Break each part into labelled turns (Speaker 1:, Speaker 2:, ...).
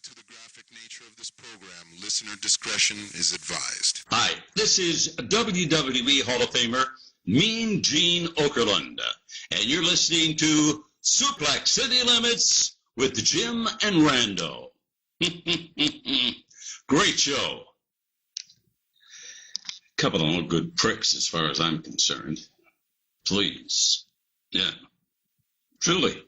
Speaker 1: to the graphic nature of this program, listener discretion is advised.
Speaker 2: Hi, this is WWE Hall of Famer Mean Gene Okerlund, and you're listening to Suplex City Limits with Jim and Rando. Great show. Couple of no good pricks as far as I'm concerned. Please. Yeah. Truly.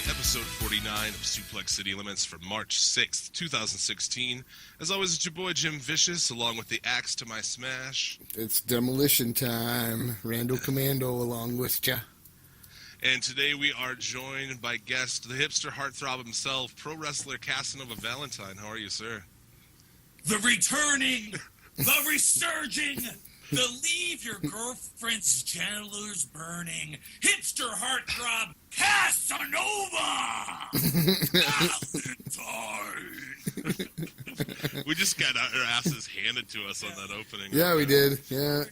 Speaker 3: Episode 49 of Suplex City Limits for March 6th, 2016. As always, it's your boy Jim Vicious, along with the axe to my smash.
Speaker 4: It's demolition time. Randall Commando along with ya.
Speaker 3: And today we are joined by guest, the hipster heartthrob himself, pro wrestler Casanova Valentine. How are you, sir?
Speaker 5: The returning, the resurging, the leave your girlfriend's genitals burning, hipster heartthrob Casanova!
Speaker 3: We just got our asses handed to us on that opening.
Speaker 4: Yeah, we did. Yeah.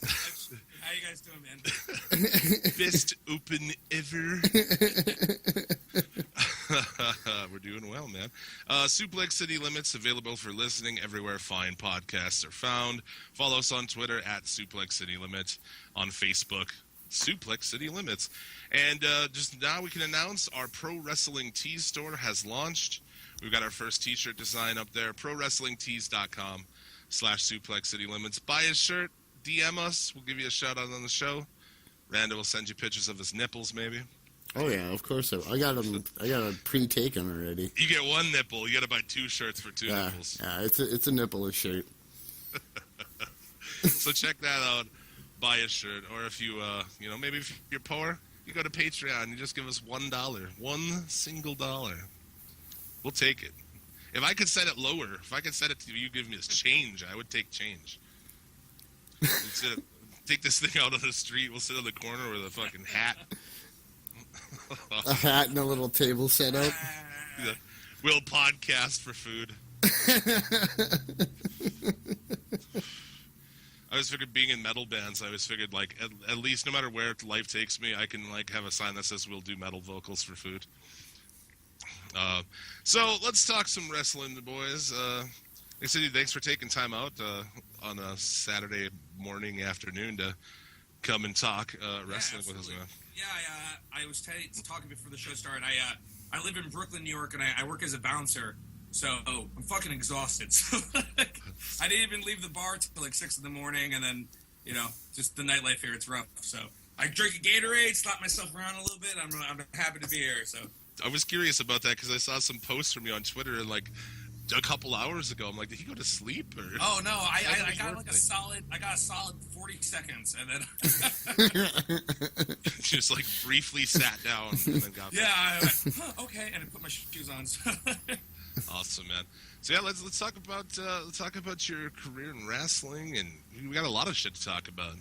Speaker 5: How you guys doing, man?
Speaker 3: Best open ever. We're doing well, man. Suplex City Limits, available for listening everywhere fine podcasts are found. Follow us on Twitter at Suplex City Limits, on Facebook, Suplex City Limits. And just now we can announce our Pro Wrestling Tees store has launched. We've got our first t-shirt design up there, prowrestlingtees.com/Suplex City Limits. Buy a shirt, DM us. We'll give you a shout out on the show. Randa will send you pictures of his nipples, maybe.
Speaker 4: Oh yeah, of course. I got them. I got them pre-taken already.
Speaker 3: You get one nipple. You got to buy two shirts for two nipples.
Speaker 4: Yeah, it's a nipple shirt.
Speaker 3: So check that out. Buy a shirt, or if you maybe if you're poor, you go to Patreon. You just give us $1, $1 single. We'll take it. If I could set it lower, if I could set it to you, give me this change, I would take change. Take this thing out on the street. We'll sit on the corner with a fucking hat.
Speaker 4: A hat and a little table set up.
Speaker 3: Yeah. We'll podcast for food. I always figured being in metal bands, I always figured, like, at least no matter where life takes me, I can, like, have a sign that says we'll do metal vocals for food. So let's talk some wrestling, boys. Hey, Cindy, thanks for taking time out on a Saturday morning, afternoon to come and talk wrestling with us.
Speaker 5: Yeah, I was talking before the show started. I live in Brooklyn, New York, and I work as a bouncer, so I'm fucking exhausted. So I didn't even leave the bar till like 6 in the morning, and then, just the nightlife here, it's rough. So I drink a Gatorade, slap myself around a little bit. I'm happy to be here. So
Speaker 3: I was curious about that because I saw some posts from you on Twitter and like a couple hours ago. I'm like, did he go to sleep or?
Speaker 5: Oh no, I got like a solid 40 seconds, and then
Speaker 3: Just like briefly sat down and then got.
Speaker 5: yeah, I went, okay, and I put my shoes on.
Speaker 3: Awesome, man. So yeah, let's talk about your career in wrestling, and we got a lot of shit to talk about.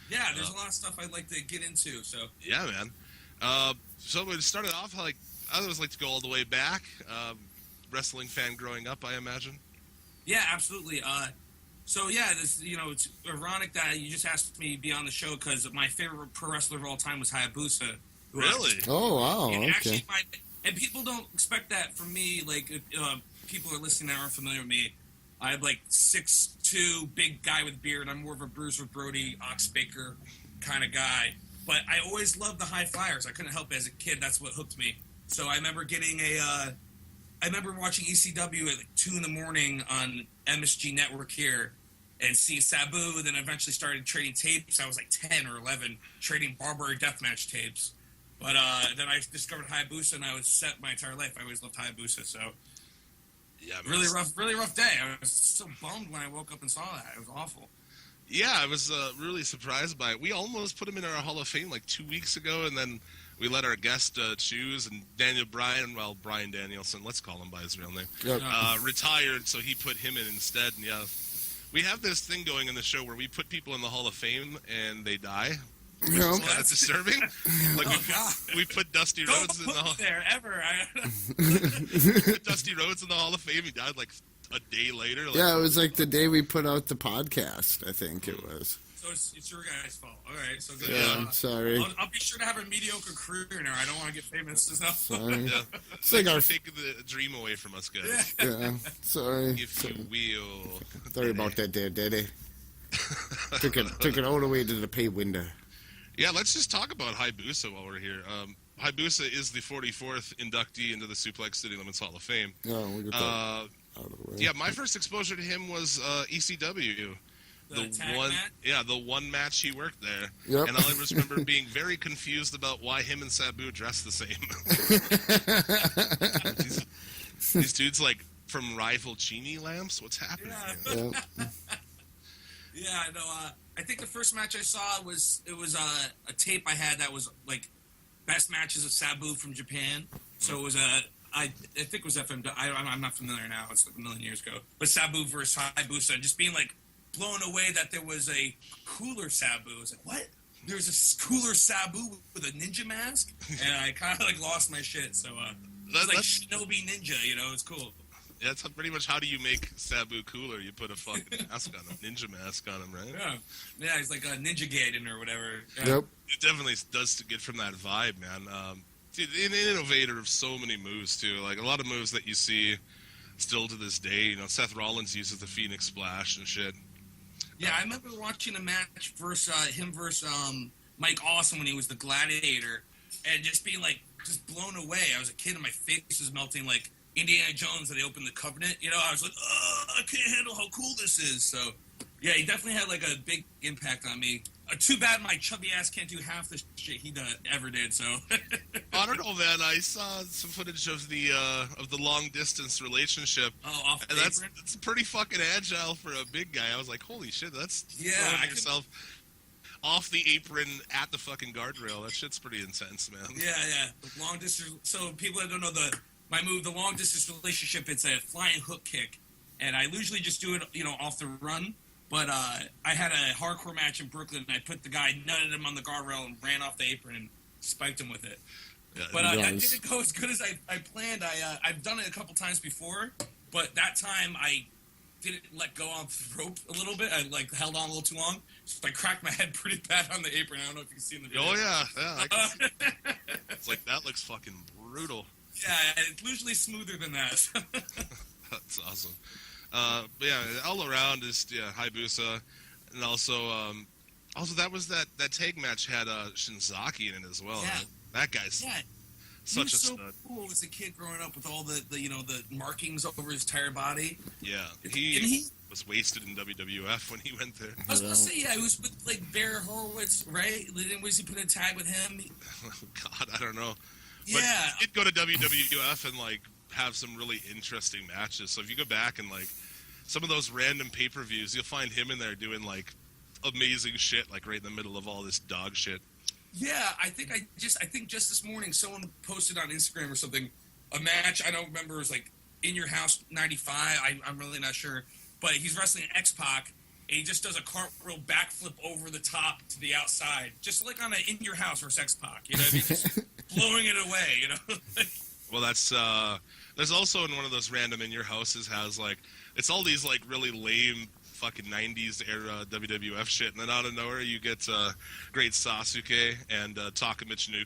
Speaker 5: Yeah, there's a lot of stuff I'd like to get into. So
Speaker 3: yeah, man. So we started off like I always like to go all the way back. Wrestling fan growing up, I imagine.
Speaker 5: Yeah, absolutely. So yeah, this it's ironic that you just asked me to be on the show because my favorite pro wrestler of all time was Hayabusa.
Speaker 3: Really?
Speaker 4: Oh, wow.
Speaker 5: And
Speaker 4: Okay.
Speaker 5: actually, and people don't expect that from me. Like, people are listening that aren't familiar with me. I'm like 6'2", big guy with beard. I'm more of a Bruiser Brody, Ox Baker kind of guy. But I always loved the high flyers. I couldn't help it as a kid. That's what hooked me. So I remember getting I remember watching ECW at like 2 a.m. on MSG Network here and seeing Sabu, then eventually started trading tapes. I was like 10 or 11, trading Barbary Deathmatch tapes. But then I discovered Hayabusa, and I was set my entire life. I always loved Hayabusa, so
Speaker 3: Yeah,
Speaker 5: really rough day. I was so bummed when I woke up and saw that. It was awful.
Speaker 3: Yeah, I was really surprised by it. We almost put him in our Hall of Fame like 2 weeks ago, and then we let our guest choose, and Brian Danielson, let's call him by his real name,
Speaker 4: Yep.
Speaker 3: retired, so he put him in instead. And yeah, we have this thing going in the show where we put people in the Hall of Fame and they die. Which
Speaker 4: Yeah,
Speaker 3: is
Speaker 4: okay.
Speaker 3: kind of disturbing. Like
Speaker 5: God.
Speaker 3: we put Dusty
Speaker 5: Don't
Speaker 3: Rhodes in
Speaker 5: put
Speaker 3: the
Speaker 5: me
Speaker 3: Hall.
Speaker 5: there, ever.
Speaker 3: We put Dusty Rhodes in the Hall of Fame. He died like a day later. Like,
Speaker 4: Yeah, it was like the day we put out the podcast, I think it was.
Speaker 5: So it's your guys' fault. All right, so good.
Speaker 4: Yeah, I'm sorry.
Speaker 5: I'll be sure to have a mediocre career now. I don't want to get famous. So.
Speaker 4: Sorry.
Speaker 3: Yeah.
Speaker 4: It's like our...
Speaker 3: Taking the dream away from us, guys.
Speaker 4: Yeah, sorry.
Speaker 3: If you will.
Speaker 4: Sorry about that there, Daddy. Took it all the way to the pay window.
Speaker 3: Yeah, let's just talk about Hayabusa while we're here. Hayabusa is the 44th inductee into the Suplex City Limits Hall of Fame.
Speaker 4: Oh, we got that out of the way.
Speaker 3: Yeah, my first exposure to him was ECW.
Speaker 5: The tag match?
Speaker 3: Yeah, the one match he worked there.
Speaker 4: Yep.
Speaker 3: And I always remember being very confused about why him and Sabu dressed the same. these dudes like from rival Genie lamps? What's happening here?
Speaker 4: Yeah.
Speaker 5: Yeah, I know. I think the first match I saw was a tape I had that was like best matches of Sabu from Japan. So it was I think it was FM. I'm not familiar now. It's like a million years ago. But Sabu versus Hayabusa, and just being like blown away that there was a cooler Sabu. I was like, what? There's a cooler Sabu with a ninja mask, and I kind of like lost my shit. So it's like Shinobi Ninja, it's cool.
Speaker 3: Yeah, that's pretty much how do you make Sabu cooler? You put a fucking mask on him, ninja mask on him, right?
Speaker 5: Yeah, he's like a Ninja Gaiden or whatever. Yeah.
Speaker 4: Yep.
Speaker 3: It definitely does to get from that vibe, man. Dude, an innovator of so many moves too. Like a lot of moves that you see still to this day. Seth Rollins uses the Phoenix Splash and shit.
Speaker 5: Yeah, I remember watching a match versus him versus Mike Awesome when he was the Gladiator, and just being like just blown away. I was a kid and my face was melting like Indiana Jones when they opened the Covenant. I was like, oh, I can't handle how cool this is. So, yeah, he definitely had like a big impact on me. Too bad my chubby ass can't do half the shit he ever did. So,
Speaker 3: I don't know, man. I saw some footage of the long distance relationship.
Speaker 5: Oh, off the
Speaker 3: and that's
Speaker 5: apron?
Speaker 3: pretty fucking agile for a big guy. I was like, holy shit, that's throwing yourself off the apron at the fucking guardrail. That shit's pretty intense, man.
Speaker 5: Yeah. Long distance. So people that don't know my move, the long distance relationship, it's a flying hook kick, and I usually just do it, off the run. But I had a hardcore match in Brooklyn, and I put the guy, nutted him on the guardrail, and ran off the apron and spiked him with it.
Speaker 3: Yeah,
Speaker 5: But that didn't go as good as I planned. I've done it a couple times before, but that time I didn't let go off the rope a little bit. I held on a little too long, so I cracked my head pretty bad on the apron. I don't know if you can see in the video.
Speaker 3: Oh yeah. It's like that looks fucking brutal.
Speaker 5: Yeah, it's usually smoother than that.
Speaker 3: That's awesome. But yeah, all around is Hayabusa, and also that was that tag match had Shinzaki in it as well.
Speaker 5: Yeah.
Speaker 3: Right? That guy's such a
Speaker 5: so
Speaker 3: stud.
Speaker 5: cool as a kid growing up with all the markings over his entire body.
Speaker 3: Yeah,
Speaker 5: And
Speaker 3: he was wasted in WWF when he went there.
Speaker 5: I was gonna say, he was with like Bear Horowitz, right? Was he put in a tag with him?
Speaker 3: Oh, God, I don't know. But
Speaker 5: Yeah.
Speaker 3: he did go to WWF and like have some really interesting matches. So if you go back and like some of those random pay-per-views, you'll find him in there doing like amazing shit, like right in the middle of all this dog shit.
Speaker 5: Yeah, I think just this morning someone posted on Instagram or something a match. I don't remember. It was like In Your House '95. I'm really not sure, but he's wrestling X-Pac. And he just does a cartwheel backflip over the top to the outside, just like on an In Your House versus X-Pac. You know what I mean? Just blowing it away. You know.
Speaker 3: Well, that's there's also in one of those random In Your Houses has like it's all these like really lame fucking 90s era WWF shit, and then out of nowhere you get great Sasuke and Taka Michinoku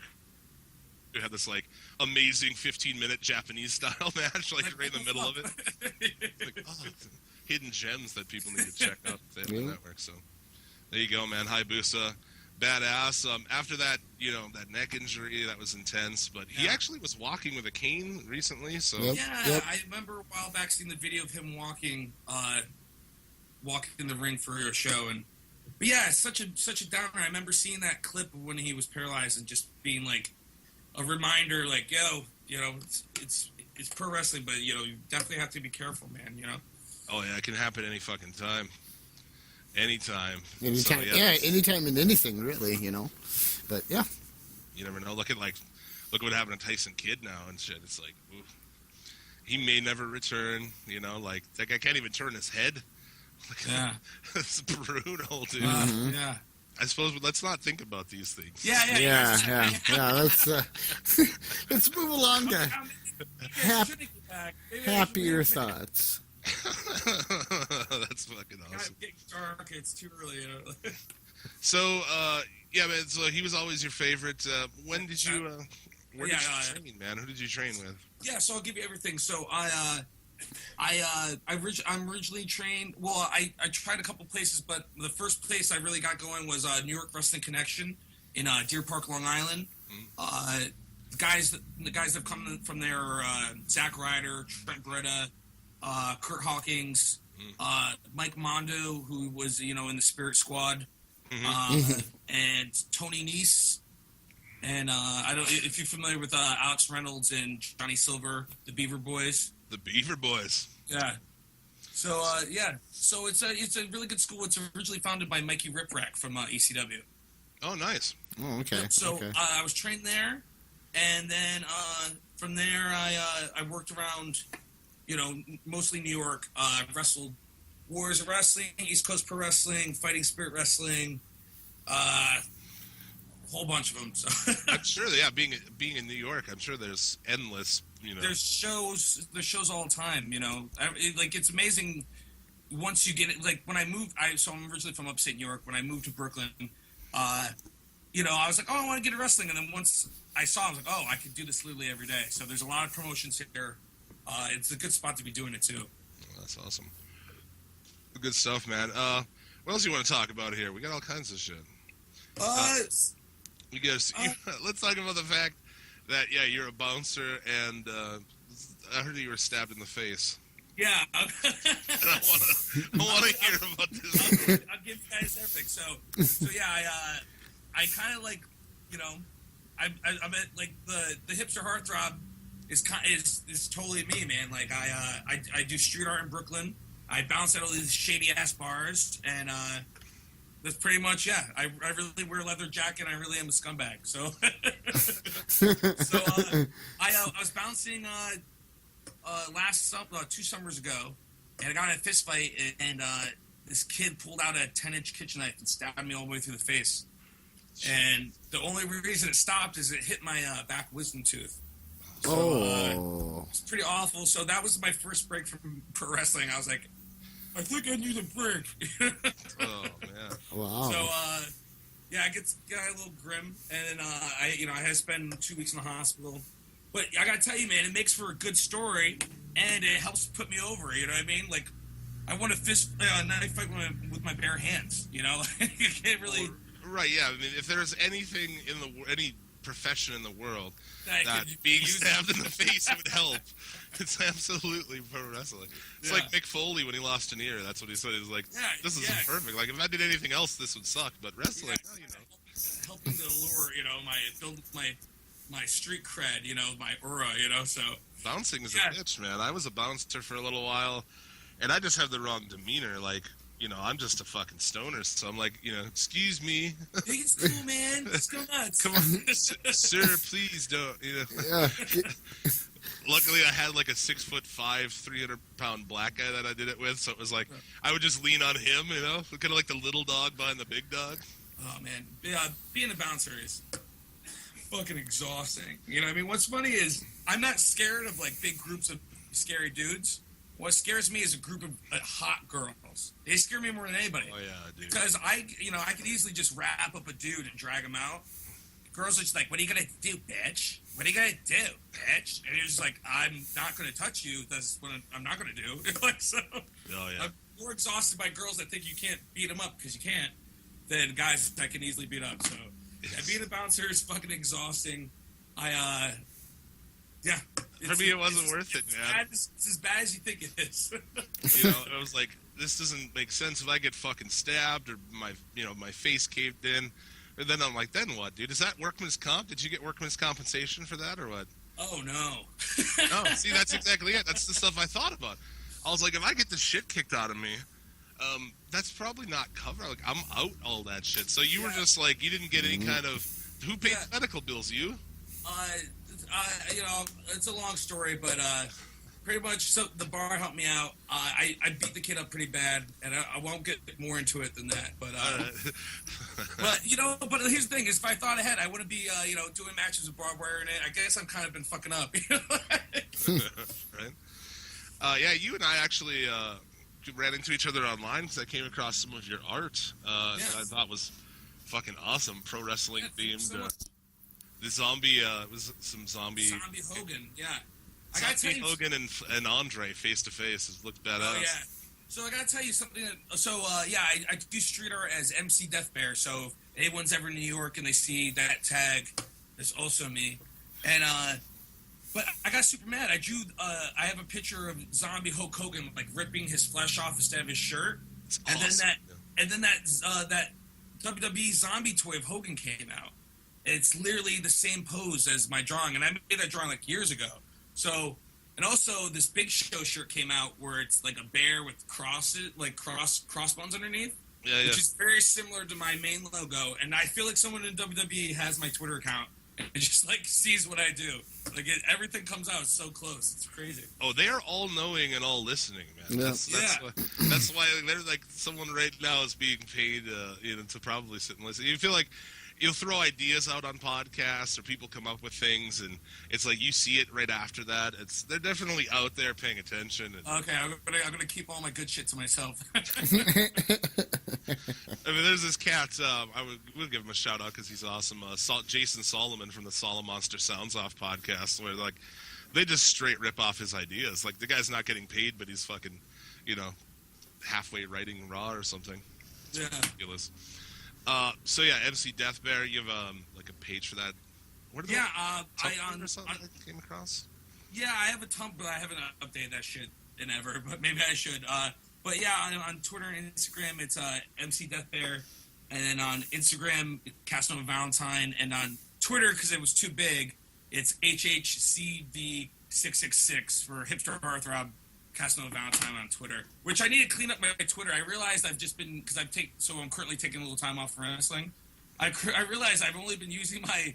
Speaker 3: who had this like amazing 15-minute Japanese style match like right in the middle of it. Like, oh, hidden gems that people need to check out if they have the network. So there you go, man. Hayabusa, badass. After that, you know, that neck injury, that was intense, but he actually was walking with a cane recently. So
Speaker 5: I remember a while back seeing the video of him walking in the ring for a show, but yeah, it's such a downer. I remember seeing that clip of when he was paralyzed and just being like a reminder, like, yo, you know, it's pro wrestling, but you know, you definitely have to be careful, man. You know.
Speaker 3: Oh yeah, it can happen any fucking time. Anytime.
Speaker 4: Anytime,
Speaker 3: So,
Speaker 4: anytime in anything, really, you know. But yeah,
Speaker 3: you never know. Look at what happened to Tyson Kidd now and shit. It's like, oof. He may never return. You know, like that guy can't even turn his head.
Speaker 5: Yeah,
Speaker 3: it's brutal, dude.
Speaker 5: Yeah.
Speaker 3: I suppose let's not think about these things.
Speaker 4: Yeah. Let's move along to happier thoughts.
Speaker 3: That's fucking awesome.
Speaker 5: Getting dark. It's too early. You know?
Speaker 3: So, yeah, man. So he was always your favorite. When did you? Where did you train, man? Who did you train with?
Speaker 5: Yeah, so I'll give you everything. So I'm originally trained. Well, I tried a couple places, but the first place I really got going was New York Wrestling Connection in Deer Park, Long Island. The guys that have come from there are Zack Ryder, Trent Beretta, Kurt Hawkins, Mike Mondo, who was in the Spirit Squad, and Tony Nese. And I don't if you're familiar with Alex Reynolds and Johnny Silver, the Beaver Boys.
Speaker 3: The Beaver Boys.
Speaker 5: Yeah. So so it's a really good school. It's originally founded by Mikey Riprack from ECW.
Speaker 3: Oh, nice.
Speaker 4: Oh, okay.
Speaker 5: So
Speaker 4: okay.
Speaker 5: I was trained there, and then from there I worked around, mostly New York. I wrestled Warriors of Wrestling, East Coast Pro Wrestling, Fighting Spirit Wrestling, whole bunch of them. So
Speaker 3: I'm sure, yeah, being in New York, I'm sure there's endless.
Speaker 5: There's shows all the time. It's amazing once you get it. Like when I moved, I'm originally from upstate New York. When I moved to Brooklyn, I was like, oh, I want to get into wrestling. And then once I saw, I was like, oh, I could do this literally every day. So there's a lot of promotions here. It's a good spot to be doing it too.
Speaker 3: Oh, that's awesome. Good stuff, man. What else do you want to talk about here? We got all kinds of shit. Let's talk about the fact that, yeah, you're a bouncer, and I heard you were stabbed in the face.
Speaker 5: Yeah.
Speaker 3: And I want to hear about this.
Speaker 5: I'll give you guys everything. So yeah, I kind of like, I'm at, like, the hipster heartthrob is totally me, man. Like, I do street art in Brooklyn. I bounce at all these shady-ass bars, and that's pretty much, yeah. I really wear a leather jacket, and I really am a scumbag. So, I was bouncing 2 summers ago, and I got in a fist fight, and this kid pulled out a 10-inch kitchen knife and stabbed me all the way through the face. And the only reason it stopped is it hit my back wisdom tooth. So, it's pretty awful. So that was my first break from pro wrestling. I was like, I think I need a break.
Speaker 3: Oh, man.
Speaker 4: Wow.
Speaker 5: So, yeah, I got a little grim. And then, I had to spend 2 weeks in the hospital. But I got to tell you, man, it makes for a good story. And it helps put me over, you know what I mean? Like, I want to knife fight with my bare hands, you know? You can't really...
Speaker 3: Right, yeah. I mean, if there's anything in any profession in the world
Speaker 5: that
Speaker 3: being stabbed in the face would help, it's absolutely pro wrestling. It's like Mick Foley when he lost an ear. That's what he said. He was like, this is perfect. Like, if I did anything else, this would suck. But wrestling,
Speaker 5: helping to lure, build my street cred, my aura, so.
Speaker 3: Bouncing is a bitch, man. I was a bouncer for a little while, and I just have the wrong demeanor. Like, I'm just a fucking stoner, so I'm like, excuse me.
Speaker 5: Hey, it's cool, man. Let's go nuts.
Speaker 3: Come on, sir, please don't.
Speaker 4: Yeah.
Speaker 3: Luckily, I had like a 6'5", 300-pound black guy that I did it with, so it was like I would just lean on him, kind of like the little dog behind the big dog.
Speaker 5: Oh man, being a bouncer is fucking exhausting. What's funny is I'm not scared of like big groups of scary dudes. What scares me is a group of hot girls. They scare me more than anybody.
Speaker 3: Oh yeah, dude.
Speaker 5: Because I could easily just wrap up a dude and drag him out. Girls are just like, "What are you gonna do, bitch? What are you gonna do, bitch?" And you're just like, "I'm not gonna touch you. That's what I'm not gonna do." So,
Speaker 3: oh yeah.
Speaker 5: I'm more exhausted by girls that think you can't beat them up because you can't, than guys that can easily beat up. So, being a bouncer is fucking exhausting.
Speaker 3: For me, it wasn't worth it, man.
Speaker 5: It's as bad as you think it is.
Speaker 3: It was like, this doesn't make sense. If I get fucking stabbed or my face caved in, and then I'm like, then what, dude? Is that workman's comp? Did you get workman's compensation for that or what?
Speaker 5: Oh no.
Speaker 3: No, see, that's exactly it. That's the stuff I thought about. I was like, if I get the shit kicked out of me, that's probably not covered. Like, I'm out all that shit. So you were just like, you didn't get any kind of. Who paid medical bills? You?
Speaker 5: It's a long story, but pretty much, so the bar helped me out. I beat the kid up pretty bad, and I won't get more into it than that. But but here's the thing: is if I thought ahead, I wouldn't be doing matches with barbed wire in it. I guess I'm kind of been fucking up.
Speaker 3: Right? Yeah, you and I actually ran into each other online because I came across some of your art that I thought was fucking awesome. Pro wrestling themed. The zombie was some zombie
Speaker 5: Hogan, yeah. I
Speaker 3: gotta
Speaker 5: gotta tell you,
Speaker 3: Hogan and Andre face to face. It looked badass.
Speaker 5: Oh yeah. So I gotta tell you something. I do street art as MC Death Bear. So if anyone's ever in New York and they see that tag, it's also me. And but I got super mad. I drew. I have a picture of zombie Hulk Hogan like ripping his flesh off instead of his shirt.
Speaker 3: It's awesome.
Speaker 5: And then that WWE zombie toy of Hogan came out. It's literally the same pose as my drawing, and I made that drawing like years ago. So, and also this Big Show shirt came out where it's like a bear with crossbones underneath, which is very similar to my main logo. And I feel like someone in WWE has my Twitter account and just like sees what I do. Like everything comes out so close. It's crazy.
Speaker 3: Oh, they are all knowing and all listening, man.
Speaker 4: Yeah.
Speaker 3: That's why they're like someone right now is being paid, to probably sit and listen. You feel like. You'll throw ideas out on podcasts, or people come up with things, and it's like you see it right after that. They're definitely out there paying attention.
Speaker 5: Okay, I'm gonna keep all my good shit to myself.
Speaker 3: There's this cat. We'll give him a shout out because he's awesome. Jason Solomon from the Solomon Monster Sounds Off podcast, where like they just straight rip off his ideas. Like the guy's not getting paid, but he's fucking, halfway writing raw or something. It's ridiculous. MC Death Bear, you have like a page for that. What I came across.
Speaker 5: Yeah, I have a Tumblr. I haven't updated that shit in ever, but maybe I should. But yeah, on Twitter and Instagram, it's MC Death Bear, and then on Instagram, Casanova Valentine, and on Twitter, because it was too big, it's HHCV666 for Hipster Hearthrob. Casanova Valentine on Twitter, which I need to clean up my Twitter. I realized I've just been, because I'm currently taking a little time off from wrestling. I realized I've only been using my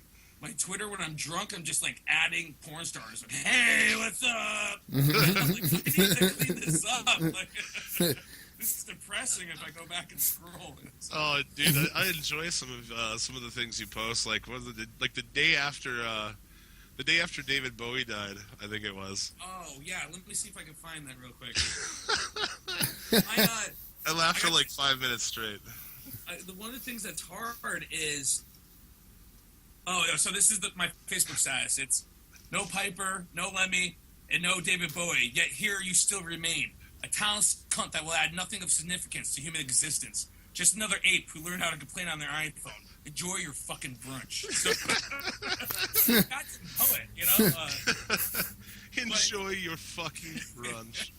Speaker 5: Twitter when I'm drunk. I'm just like adding porn stars. Like, hey, what's up? I'm like, I need to clean this up. Like, this is depressing if I go back and scroll.
Speaker 3: Oh, dude, I enjoy some of the things you post. Like, the day after. The day after David Bowie died, I think it was.
Speaker 5: Oh, yeah. Let me see if I can find that real quick.
Speaker 3: I laughed for like 5 minutes straight.
Speaker 5: One of the things that's hard is... Oh, so this is my Facebook status. It's no Piper, no Lemmy, and no David Bowie. Yet here you still remain. A talentless cunt that will add nothing of significance to human existence. Just another ape who learned how to complain on their iPhone. Enjoy your fucking brunch. So, that's a poet,
Speaker 3: Enjoy your fucking brunch.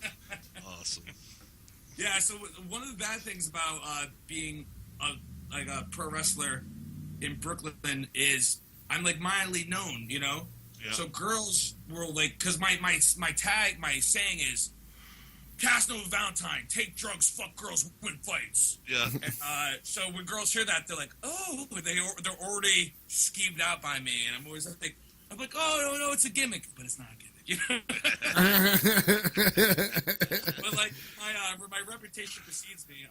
Speaker 3: Awesome.
Speaker 5: Yeah, so one of the bad things about being a pro wrestler in Brooklyn is I'm like mildly known, you know.
Speaker 3: Yeah.
Speaker 5: So girls were like, because my saying is, Casanova Valentine, take drugs, fuck girls, win fights.
Speaker 3: Yeah.
Speaker 5: And, so when girls hear that, they're like, oh, they're already schemed out by me, and I'm always like, oh no, it's a gimmick, but it's not a gimmick, you know. But like my reputation precedes me.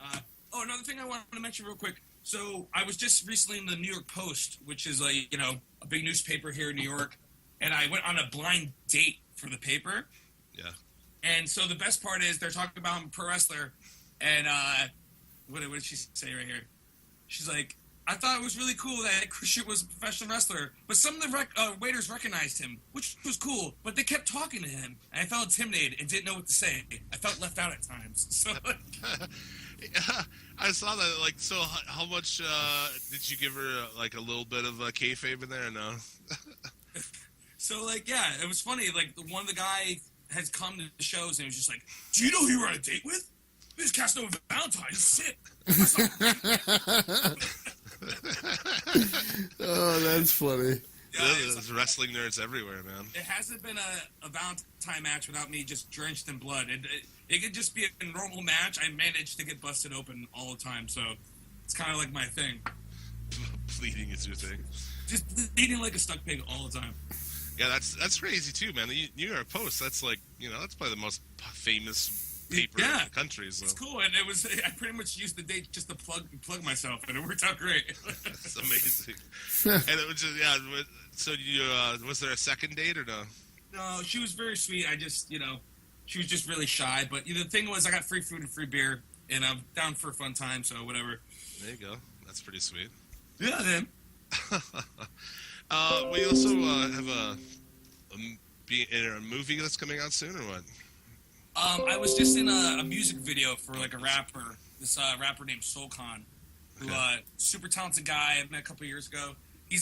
Speaker 5: Another thing I wanted to mention real quick. So I was just recently in the New York Post, which is like, you know, a big newspaper here in New York, and I went on a blind date for the paper.
Speaker 3: Yeah.
Speaker 5: And so the best part is they're talking about I'm a pro wrestler, and what did she say right here? She's like, I thought it was really cool that Christian was a professional wrestler, but some of the waiters recognized him, which was cool, but they kept talking to him, and I felt intimidated and didn't know what to say. I felt left out at times. So
Speaker 3: Yeah, I saw that. Like, so how much did you give her? Like a little bit of kayfabe in there, or no?
Speaker 5: So like, yeah, it was funny. Like one of the guy has come to the shows and he was just like, "Do you know who you were on a date with? This is Casanova Valentine. He's sick."
Speaker 4: Oh, that's funny.
Speaker 5: Yeah,
Speaker 3: There's wrestling nerds everywhere, man.
Speaker 5: It hasn't been a Valentine match without me just drenched in blood. It could just be a normal match. I managed to get busted open all the time, so it's kind of like my thing.
Speaker 3: Bleeding is your thing.
Speaker 5: Just bleeding like a stuck pig all the time.
Speaker 3: Yeah, that's crazy too, man. The New York Post, that's like, you know, that's probably the most famous paper in the country. So.
Speaker 5: It's cool, and I pretty much used the date just to plug myself, and it worked out great.
Speaker 3: That's amazing. And it was just, yeah. So you was there a second date or no?
Speaker 5: No, she was very sweet. I just, you know, she was just really shy. But the thing was, I got free food and free beer, and I'm down for a fun time. So whatever.
Speaker 3: There you go. That's pretty sweet.
Speaker 5: Yeah, man.
Speaker 3: We also have a movie that's coming out soon, or what?
Speaker 5: I was just in a music video for like a rapper, this rapper named Soulcon, who super talented guy I met a couple years ago. He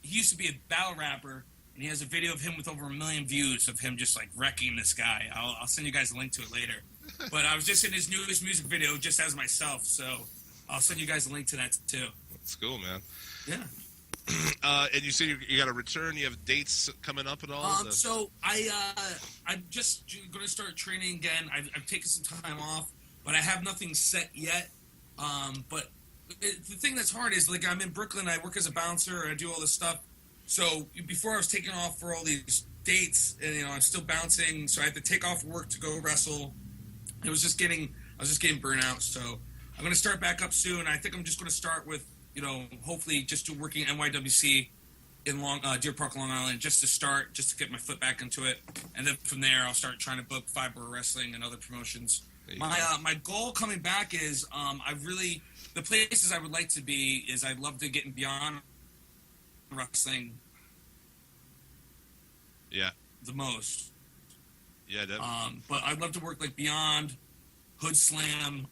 Speaker 5: used to be a battle rapper, and he has a video of him with over 1 million views of him just like wrecking this guy. I'll send you guys a link to it later. But I was just in his newest music video just as myself, so I'll send you guys a link to that too.
Speaker 3: That's cool, man.
Speaker 5: Yeah.
Speaker 3: And you say you got to return. You have dates coming up at all?
Speaker 5: So I'm just going to start training again. I've taken some time off, but I have nothing set yet. But the thing that's hard is, like, I'm in Brooklyn. I work as a bouncer, and I do all this stuff. So before I was taking off for all these dates, and you know, I'm still bouncing, so I had to take off work to go wrestle. I was just getting burnt out. So I'm going to start back up soon. I think I'm just going to start with, you know, hopefully just working NYWC in Deer Park, Long Island, just to get my foot back into it. And then from there, I'll start trying to book Fiber Wrestling and other promotions. My goal coming back is the places I would like to be is I'd love to get in Beyond Wrestling.
Speaker 3: Yeah.
Speaker 5: The most.
Speaker 3: Yeah, definitely.
Speaker 5: But I'd love to work like Beyond, Hood Slam,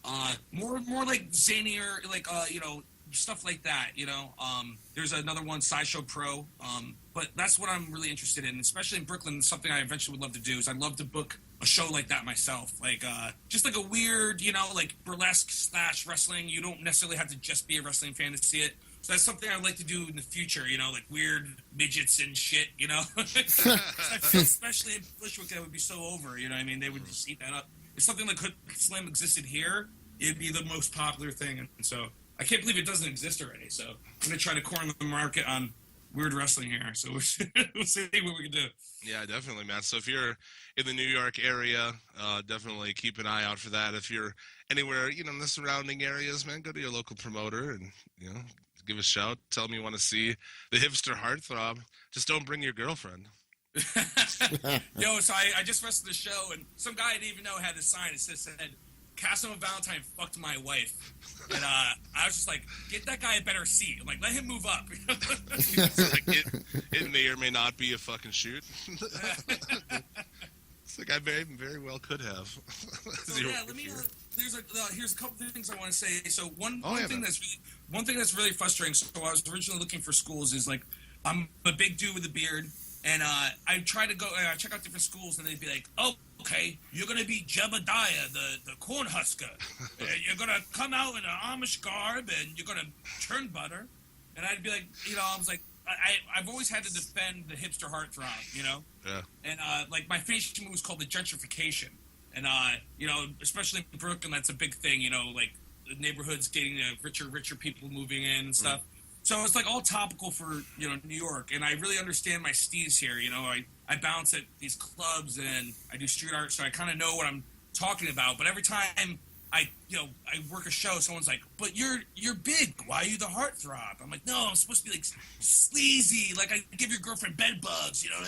Speaker 5: more like zanier, like you know, stuff like that, you know. There's another one, Sideshow Pro, but that's what I'm really interested in, especially in Brooklyn. Something I eventually would love to do is I'd love to book a show like that myself, like just like a weird, you know, like burlesque / wrestling. You don't necessarily have to just be a wrestling fan to see it. So that's something I'd like to do in the future, you know, like weird midgets and shit, you know. I feel especially in Bushwick that would be so over, you know what I mean? They would just eat that up. If something like Hood Slam existed here, it'd be the most popular thing, and so I can't believe it doesn't exist already. So I'm going to try to corner the market on weird wrestling here. So we'll see what we can do.
Speaker 3: Yeah, definitely, man. So if you're in the New York area, definitely keep an eye out for that. If you're anywhere, you know, in the surrounding areas, man, go to your local promoter and, you know, give a shout. Tell them you want to see the hipster heartthrob. Just don't bring your girlfriend.
Speaker 5: Yo, so I just wrestled the show, and some guy I didn't even know had this sign. It said, Casanova Valentine fucked my wife. And I was just like, get that guy a better seat. I'm like, let him move up.
Speaker 3: So, like, it may or may not be a fucking shoot. It's like I very well could have.
Speaker 5: So yeah, let me. Here's a couple of things I want to say. So one thing that's really frustrating. So I was originally looking for schools. Is like I'm a big dude with a beard, and I try to go. I check out different schools, and they'd be like, "Oh, okay, you're gonna be Jebediah, the corn husker. You're gonna come out in an Amish garb, and you're gonna churn butter." And I'd be like, you know, I was like, I've always had to defend the hipster heartthrob, you know?
Speaker 3: Yeah.
Speaker 5: And, like, my finishing move is called the gentrification. And, you know, especially in Brooklyn, that's a big thing, you know, like, the neighborhoods getting richer people moving in and stuff. So it's, like, all topical for, you know, New York. And I really understand my steez here, you know? I bounce at these clubs and I do street art, so I kind of know what I'm talking about. But every time I work a show, someone's like, "But you're big. Why are you the heartthrob?" I'm like, "No, I'm supposed to be like sleazy. Like I give your girlfriend bed bugs, you know."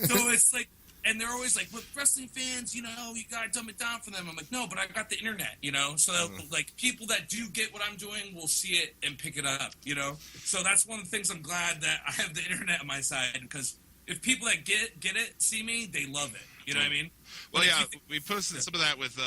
Speaker 5: So it's like, and they're always like, "But wrestling fans, you know, you gotta dumb it down for them." I'm like, "No, but I got the internet, you know." So like people that do get what I'm doing will see it and pick it up, you know. So that's one of the things I'm glad that I have the internet on my side, because if people that get it see me, they love it. You know what I mean?
Speaker 3: Well, yeah, we posted some of that with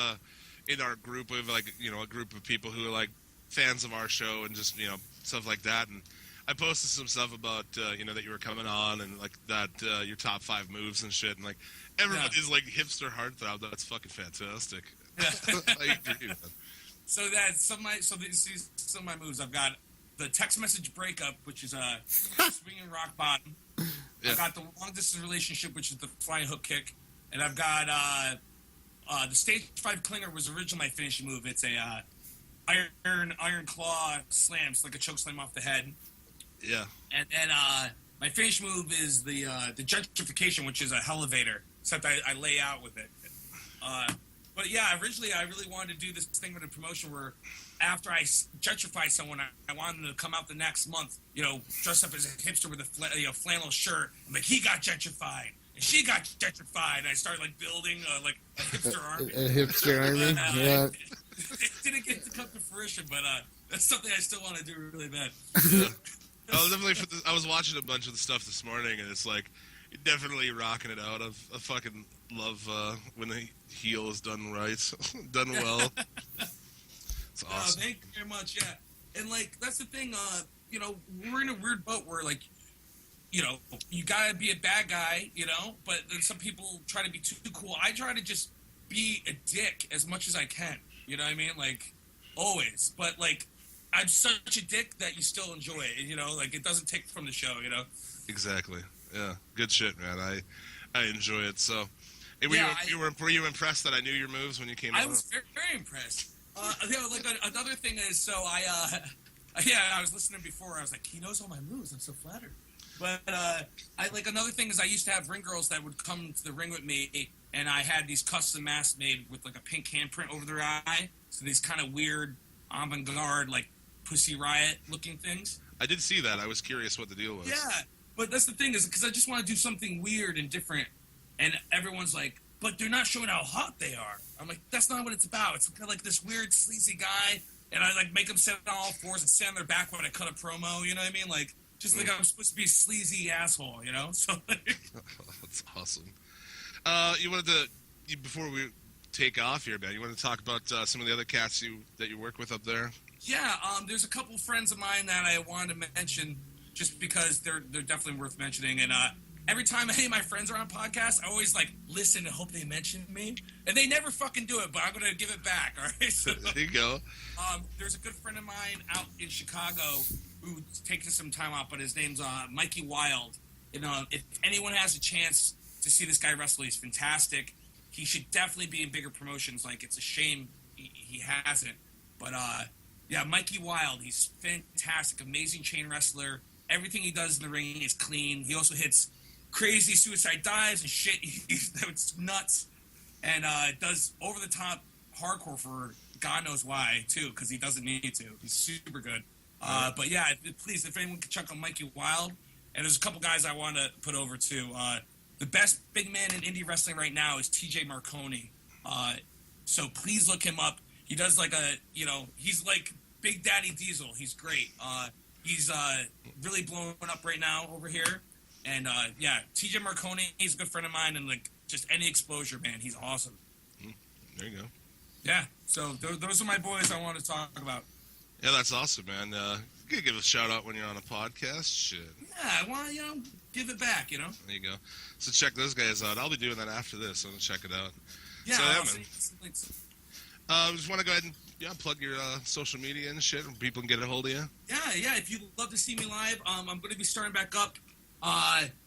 Speaker 3: in our group of, like, you know, a group of people who are like fans of our show and just, you know, stuff like that. And I posted some stuff about you know, that you were coming on and like that your top 5 moves and shit. And like everybody's like hipster heartthrob. That's fucking fantastic.
Speaker 5: Yeah.
Speaker 3: I agree, man.
Speaker 5: So that's some of my moves. I've got the text message breakup, which is swinging rock bottom.
Speaker 3: Yeah.
Speaker 5: I've got the long distance relationship, which is the flying hook kick. And I've got the stage 5 clinger was originally my finishing move. It's a iron claw slam, it's like a choke slam off the head.
Speaker 3: Yeah.
Speaker 5: And then my finish move is the gentrification, which is a elevator, except I lay out with it. But yeah, originally I really wanted to do this thing with a promotion where after I gentrify someone, I wanted them to come out the next month, you know, dressed up as a hipster with a flannel shirt. I'm like, he got gentrified. She got gentrified, and I started like building like a hipster army.
Speaker 4: A hipster army, yeah.
Speaker 5: It didn't get to come to fruition, but that's something I still want to do really bad.
Speaker 3: Yeah. I was definitely I was watching a bunch of the stuff this morning, and it's like definitely rocking it out. I fucking love when the heel is done right, done well. It's awesome.
Speaker 5: Thank you very much. Yeah, and like that's the thing. You know, we're in a weird boat where like, you know, you gotta be a bad guy, you know, but then some people try to be too cool. I try to just be a dick as much as I can, you know what I mean? Like, always. But, like, I'm such a dick that you still enjoy it, you know? Like, it doesn't take from the show, you know?
Speaker 3: Exactly. Yeah. Good shit, man. I enjoy it, so... Hey, were you impressed that I knew your moves when you came out?
Speaker 5: I was very, very impressed. You know, like, another thing is, so I was listening before, I was like, he knows all my moves, I'm so flattered. But another thing is I used to have ring girls that would come to the ring with me, and I had these custom masks made with like a pink handprint over their eye. So these kind of weird avant-garde, like Pussy Riot looking things.
Speaker 3: I did see that. I was curious what the deal was.
Speaker 5: Yeah, but that's the thing is because I just want to do something weird and different, and everyone's like, but they're not showing how hot they are. I'm like, that's not what it's about. It's kind of like this weird sleazy guy, and I like make them sit on all fours and stand on their back when I cut a promo. You know what I mean? Like. Just like I'm supposed to be a sleazy asshole, you know? So
Speaker 3: that's awesome. You wanted to, before we take off here, man, you want to talk about some of the other cats that you work with up there?
Speaker 5: Yeah, there's a couple friends of mine that I wanted to mention just because they're definitely worth mentioning. And every time any of my friends are on podcasts, I always like listen and hope they mention me. And they never fucking do it, but I'm going to give it back, all right? So,
Speaker 3: there you go.
Speaker 5: There's a good friend of mine out in Chicago who's taking some time out, but his name's Mikey Wild. You know, if anyone has a chance to see this guy wrestle, he's fantastic. He should definitely be in bigger promotions. Like, it's a shame he hasn't. But, yeah, Mikey Wild, he's fantastic, amazing chain wrestler. Everything he does in the ring is clean. He also hits crazy suicide dives and shit. It's nuts. And does over-the-top hardcore for God knows why, too, because he doesn't need to. He's super good. But yeah, please, if anyone can check on Mikey Wild, and there's a couple guys I want to put over too. The best big man in indie wrestling right now is TJ Marconi. So please look him up. He does like he's like Big Daddy Diesel. He's great. He's really blowing up right now over here. And yeah, TJ Marconi, he's a good friend of mine, and like just any exposure, man, he's awesome.
Speaker 3: There you go.
Speaker 5: Yeah, so those are my boys I want to talk about.
Speaker 3: Yeah, that's awesome, man. You can give a shout out when you're on a podcast. Shit.
Speaker 5: Yeah, I want to, give it back,
Speaker 3: There you go. So check those guys out. I'll be doing that after this, so check it out.
Speaker 5: Yeah,
Speaker 3: so,
Speaker 5: man.
Speaker 3: Just want to go ahead and plug your social media and shit, and people can get a hold of you.
Speaker 5: Yeah. If you'd love to see me live, I'm going to be starting back up.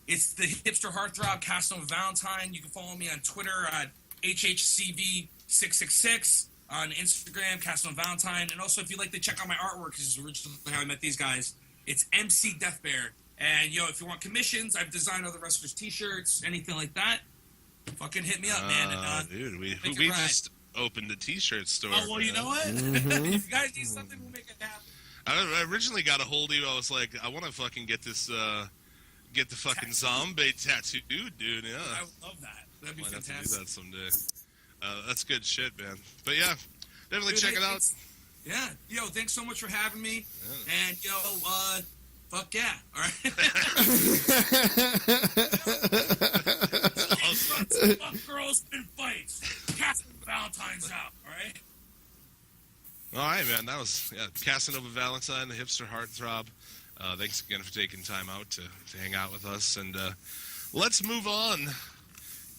Speaker 5: It's the Hipster Heartthrob Casanova Valentine. You can follow me on Twitter at HHCV666, on Instagram, Casanova Valentine. And also, if you'd like to check out my artwork, this is originally how I met these guys, it's MC Death Bear. And, if you want commissions, I've designed other wrestlers' T-shirts, anything like that. Fucking hit me up, man. And,
Speaker 3: dude, we just opened a T-shirt store.
Speaker 5: Oh, well, you know what?
Speaker 4: Mm-hmm.
Speaker 5: If you guys need something, we'll make it happen.
Speaker 3: I originally got a hold of you. I was like, I want to fucking get this, get the fucking zombie tattoo, dude. Yeah,
Speaker 5: I would love that. That'd be fantastic.
Speaker 3: Have to do that someday. That's good shit, man. But yeah, definitely check it out.
Speaker 5: Yeah, thanks so much for having me. Yeah. And fuck yeah, all right. Fuck girls and fights. Casanova Valentine's out, all right.
Speaker 3: All right, man. That was Casanova Valentine, the Hipster Heartthrob. Thanks again for taking time out to hang out with us, and let's move on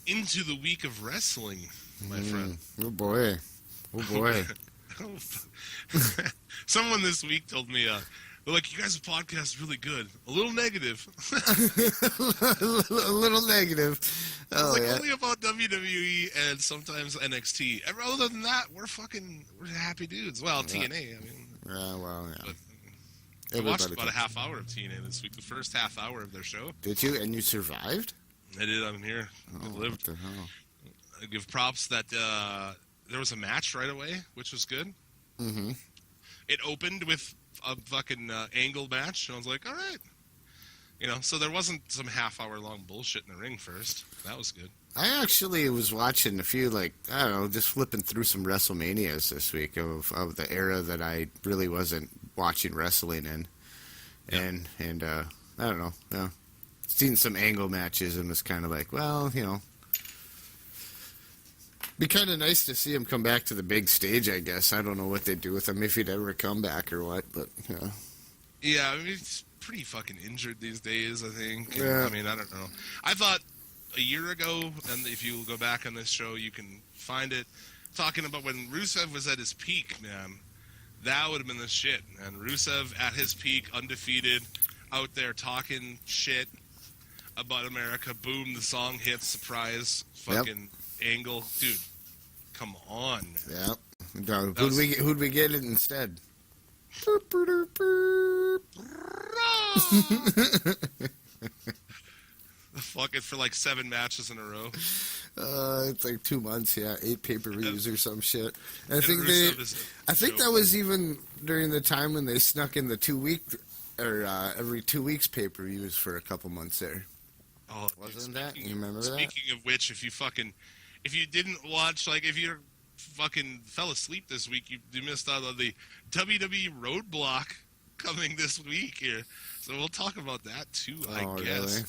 Speaker 3: into the week of wrestling, my friend.
Speaker 4: Oh boy.
Speaker 3: Someone this week told me, they're like, you guys' podcast is really good. A little negative.
Speaker 4: A little negative. Oh,
Speaker 3: only about WWE and sometimes NXT. Other than that, we're happy dudes. Well, TNA, I mean.
Speaker 4: Yeah, well, yeah.
Speaker 3: I watched about a half hour of TNA this week, the first half hour of their show.
Speaker 4: Did you? And you survived?
Speaker 3: I did. I'm here. I lived.
Speaker 4: What the hell?
Speaker 3: I give props that there was a match right away, which was good.
Speaker 4: Mm-hmm.
Speaker 3: It opened with a fucking angle match, and I was like, all right. So there wasn't some half-hour-long bullshit in the ring first. That was good.
Speaker 4: I actually was watching a few, just flipping through some WrestleManias this week of the era that I really wasn't watching wrestling in. Yeah. And I don't know. Seen some angle matches and was kind of like, well, be kind of nice to see him come back to the big stage, I guess. I don't know what they'd do with him, if he'd ever come back or what, but,
Speaker 3: Yeah, I mean, he's pretty fucking injured these days, I think.
Speaker 4: Yeah.
Speaker 3: I mean, I don't know. I thought a year ago, and if you go back on this show, you can find it, talking about when Rusev was at his peak, man. That would have been the shit, man. Rusev at his peak, undefeated, out there talking shit about America. Boom, the song hits, surprise, fucking angle. Dude, come on, man.
Speaker 4: Yeah. Who'd we get it instead?
Speaker 3: Fuck it, for like 7 matches in a row.
Speaker 4: It's like 2 months, 8 pay-per-views or some shit. And I think that was even during the time when they snuck in the 2-week or every 2 weeks pay-per-views for a couple months there.
Speaker 3: Oh,
Speaker 4: wasn't that? You remember that?
Speaker 3: Speaking of which, if you didn't watch, if you fucking fell asleep this week, you missed out on the WWE Roadblock coming this week here. So we'll talk about that too, I guess.
Speaker 4: Really?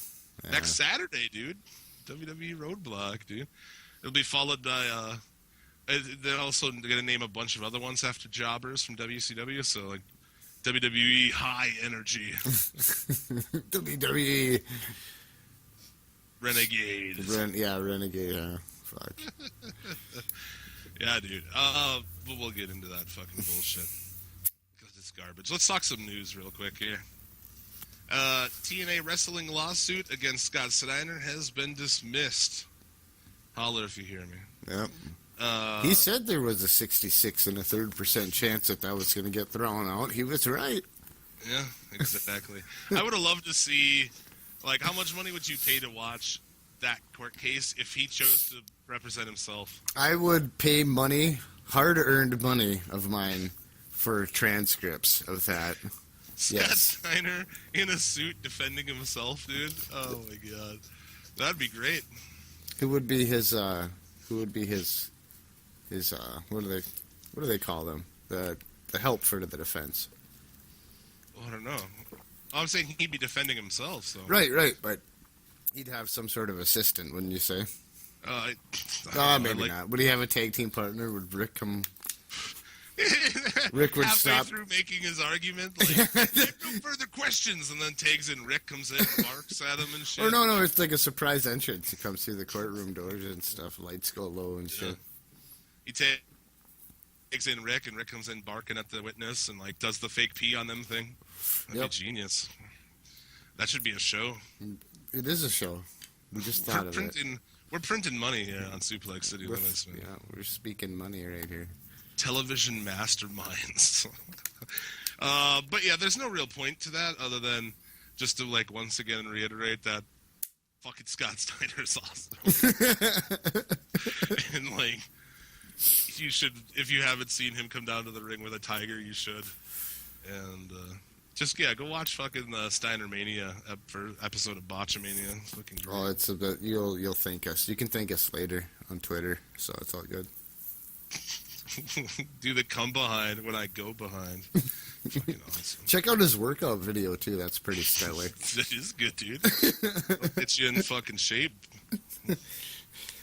Speaker 4: Yeah.
Speaker 3: Next Saturday, dude. WWE Roadblock, dude. It'll be followed by, they're also going to name a bunch of other ones after jobbers from WCW, so WWE High Energy.
Speaker 4: WWE
Speaker 3: Renegade.
Speaker 4: Renegade, fuck.
Speaker 3: Yeah, dude. But we'll get into that fucking bullshit. Because it's garbage. Let's talk some news real quick here. TNA wrestling lawsuit against Scott Steiner has been dismissed. Holler if you hear me.
Speaker 4: Yep. He said there was a 66 and a 3% chance that was going to get thrown out. He was right.
Speaker 3: Yeah, exactly. I would have loved to see, how much money would you pay to watch that court case if he chose to represent himself?
Speaker 4: I would pay money, hard-earned money of mine, for transcripts of that.
Speaker 3: Scott Steiner in a suit defending himself, dude. Oh my god, that'd be great.
Speaker 4: Who would be his? What do they call them? The help for the defense.
Speaker 3: Well, I don't know. I'm saying he'd be defending himself. So
Speaker 4: right, but he'd have some sort of assistant, wouldn't you say? Maybe not. Would he have a tag team partner? Would Rick come? Rick would
Speaker 3: halfway
Speaker 4: stop
Speaker 3: through making his argument. No further questions, and then tags in. Rick comes in, and barks at him and shit.
Speaker 4: Or no, it's like a surprise entrance. He comes through the courtroom doors and stuff. Lights go low and shit.
Speaker 3: tags in Rick, and Rick comes in barking at the witness and like does the fake pee on them thing. That'd be genius. That should be a show.
Speaker 4: It is a show. We just thought of it.
Speaker 3: We're printing money here on Suplex City Limits. Man.
Speaker 4: Yeah, we're speaking money right here.
Speaker 3: Television masterminds. But yeah, there's no real point to that other than just to like once again reiterate that fucking Scott Steiner's awesome. And like, you should, if you haven't seen him come down to the ring with a tiger, you should. And just go watch fucking Steiner Mania for episode of Botchamania. It's looking great.
Speaker 4: Oh, it's a bit. You'll thank us. You can thank us later on Twitter, so it's all good.
Speaker 3: Do the come behind when I go behind. Fucking awesome.
Speaker 4: Check out his workout video too. That's pretty stellar.
Speaker 3: That is good, dude. Get you in fucking shape.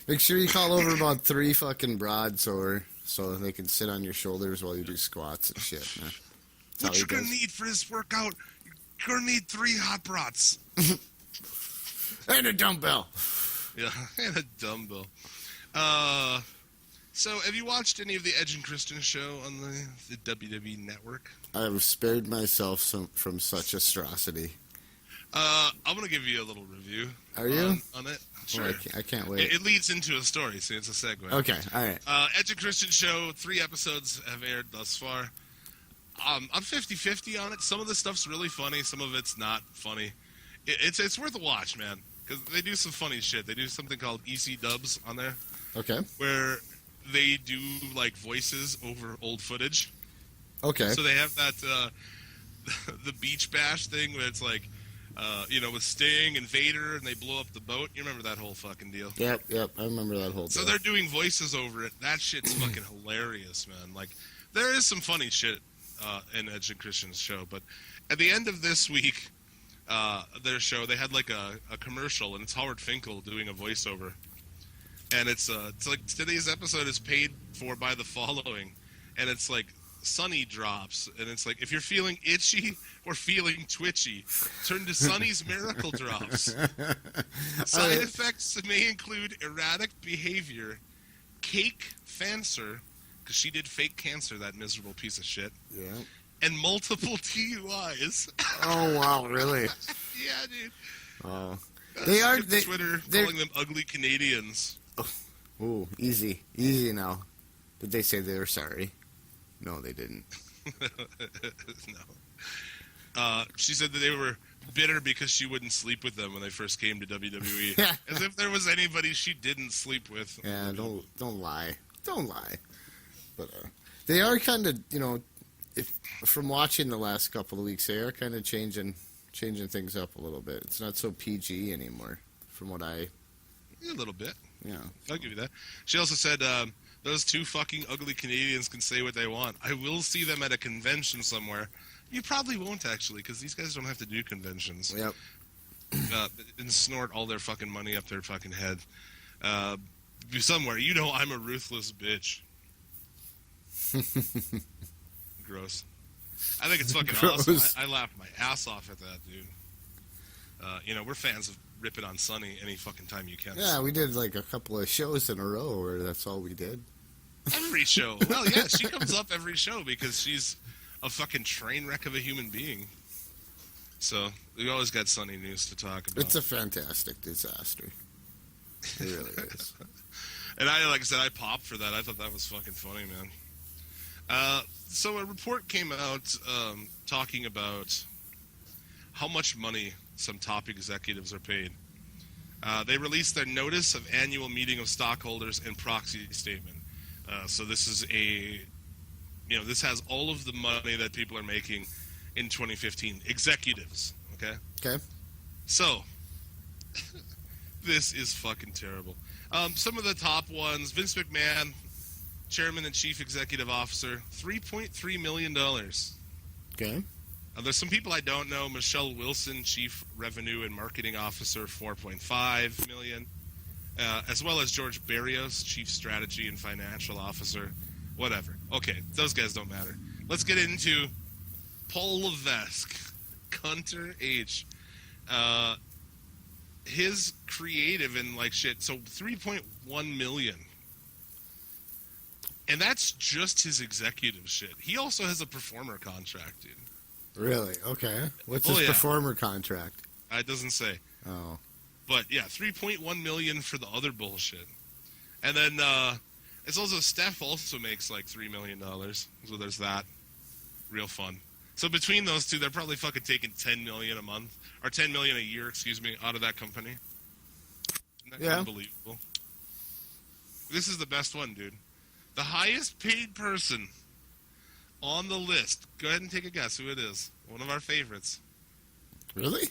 Speaker 4: Make sure you call over about 3 fucking broads so they can sit on your shoulders while you do squats and shit, man.
Speaker 3: What you're gonna need for this workout? You're gonna need 3 hot brats.
Speaker 4: And a dumbbell.
Speaker 3: Yeah, and a dumbbell. So, have you watched any of the Edge and Christian show on the WWE Network?
Speaker 4: I've spared myself from such atrocity.
Speaker 3: I'm going to give you a little review.
Speaker 4: Are you?
Speaker 3: On it. Sure.
Speaker 4: Oh, I can't wait.
Speaker 3: It leads into a story, so it's a segue.
Speaker 4: Okay, all right.
Speaker 3: Edge and Christian show, 3 episodes have aired thus far. I'm 50-50 on it. Some of the stuff's really funny. Some of it's not funny. It's worth a watch, man, because they do some funny shit. They do something called EC dubs on there.
Speaker 4: Okay.
Speaker 3: Where they do like voices over old footage.
Speaker 4: Okay.
Speaker 3: So they have that the beach bash thing where it's like, with Sting and Vader, and they blow up the boat. You remember that whole fucking deal?
Speaker 4: Yep. I remember that whole deal.
Speaker 3: So they're doing voices over it. That shit's fucking hilarious, man. Like, there is some funny shit in Edge and Christian's show, but at the end of this week, their show, they had like a commercial, and it's Howard Finkel doing a voiceover. And it's like today's episode is paid for by the following, and it's like Sunny drops, and it's like if you're feeling itchy or feeling twitchy, turn to Sunny's Miracle Drops. Side effects may include erratic behavior, cake fancer, because she did fake cancer, that miserable piece of shit.
Speaker 4: Yeah.
Speaker 3: And multiple TUIs.
Speaker 4: Oh wow, really?
Speaker 3: Yeah, dude.
Speaker 4: Oh,
Speaker 3: Twitter calling them ugly Canadians.
Speaker 4: Ooh, easy now. Did they say they were sorry? No, they didn't.
Speaker 3: No. She said that they were bitter because she wouldn't sleep with them when they first came to WWE. As if there was anybody she didn't sleep with.
Speaker 4: Yeah, don't lie. Don't lie. But they are kind of, from watching the last couple of weeks, they are kind of changing things up a little bit. It's not so PG anymore, from what I...
Speaker 3: A little bit.
Speaker 4: Yeah.
Speaker 3: I'll give you that. She also said, those 2 fucking ugly Canadians can say what they want. I will see them at a convention somewhere. You probably won't, actually, because these guys don't have to do conventions.
Speaker 4: Yep.
Speaker 3: And snort all their fucking money up their fucking head. Somewhere. I'm a ruthless bitch. Gross. I think it's fucking awesome. I laughed my ass off at that, dude. We're fans of ripping on Sunny any fucking time you can.
Speaker 4: Yeah, we did like a couple of shows in a row where that's all we did.
Speaker 3: Every show. Well, yeah, she comes up every show because she's a fucking train wreck of a human being. So, we always got Sunny news to talk about.
Speaker 4: It's a fantastic disaster. It really is.
Speaker 3: And like I said, I popped for that. I thought that was fucking funny, man. So a report came out talking about how much money some top executives are paid. They released their notice of annual meeting of stockholders and proxy statement. So this is this has all of the money that people are making in 2015. Executives, okay?
Speaker 4: Okay.
Speaker 3: So, this is fucking terrible. Some of the top ones, Vince McMahon, Chairman and Chief Executive Officer, $3.3 million.
Speaker 4: Okay.
Speaker 3: There's some people I don't know. Michelle Wilson, Chief Revenue and Marketing Officer, $4.5 million. As well as George Barrios, Chief Strategy and Financial Officer. Whatever. Okay, those guys don't matter. Let's get into Paul Levesque, Hunter H. His creative and like shit. So $3.1 million. And that's just his executive shit. He also has a performer contract, dude.
Speaker 4: Really? Okay. What's his performer contract?
Speaker 3: It doesn't say.
Speaker 4: Oh.
Speaker 3: But yeah, $3.1 million for the other bullshit. And then it's also Steph also makes like $3 million. So there's that. Real fun. So between those two, they're probably fucking taking $10 million a month or $10 million a year, excuse me, out of that company. Isn't that unbelievable? This is the best one, dude. The highest paid person on the list. Go ahead and take a guess who it is. One of our favorites.
Speaker 4: Really?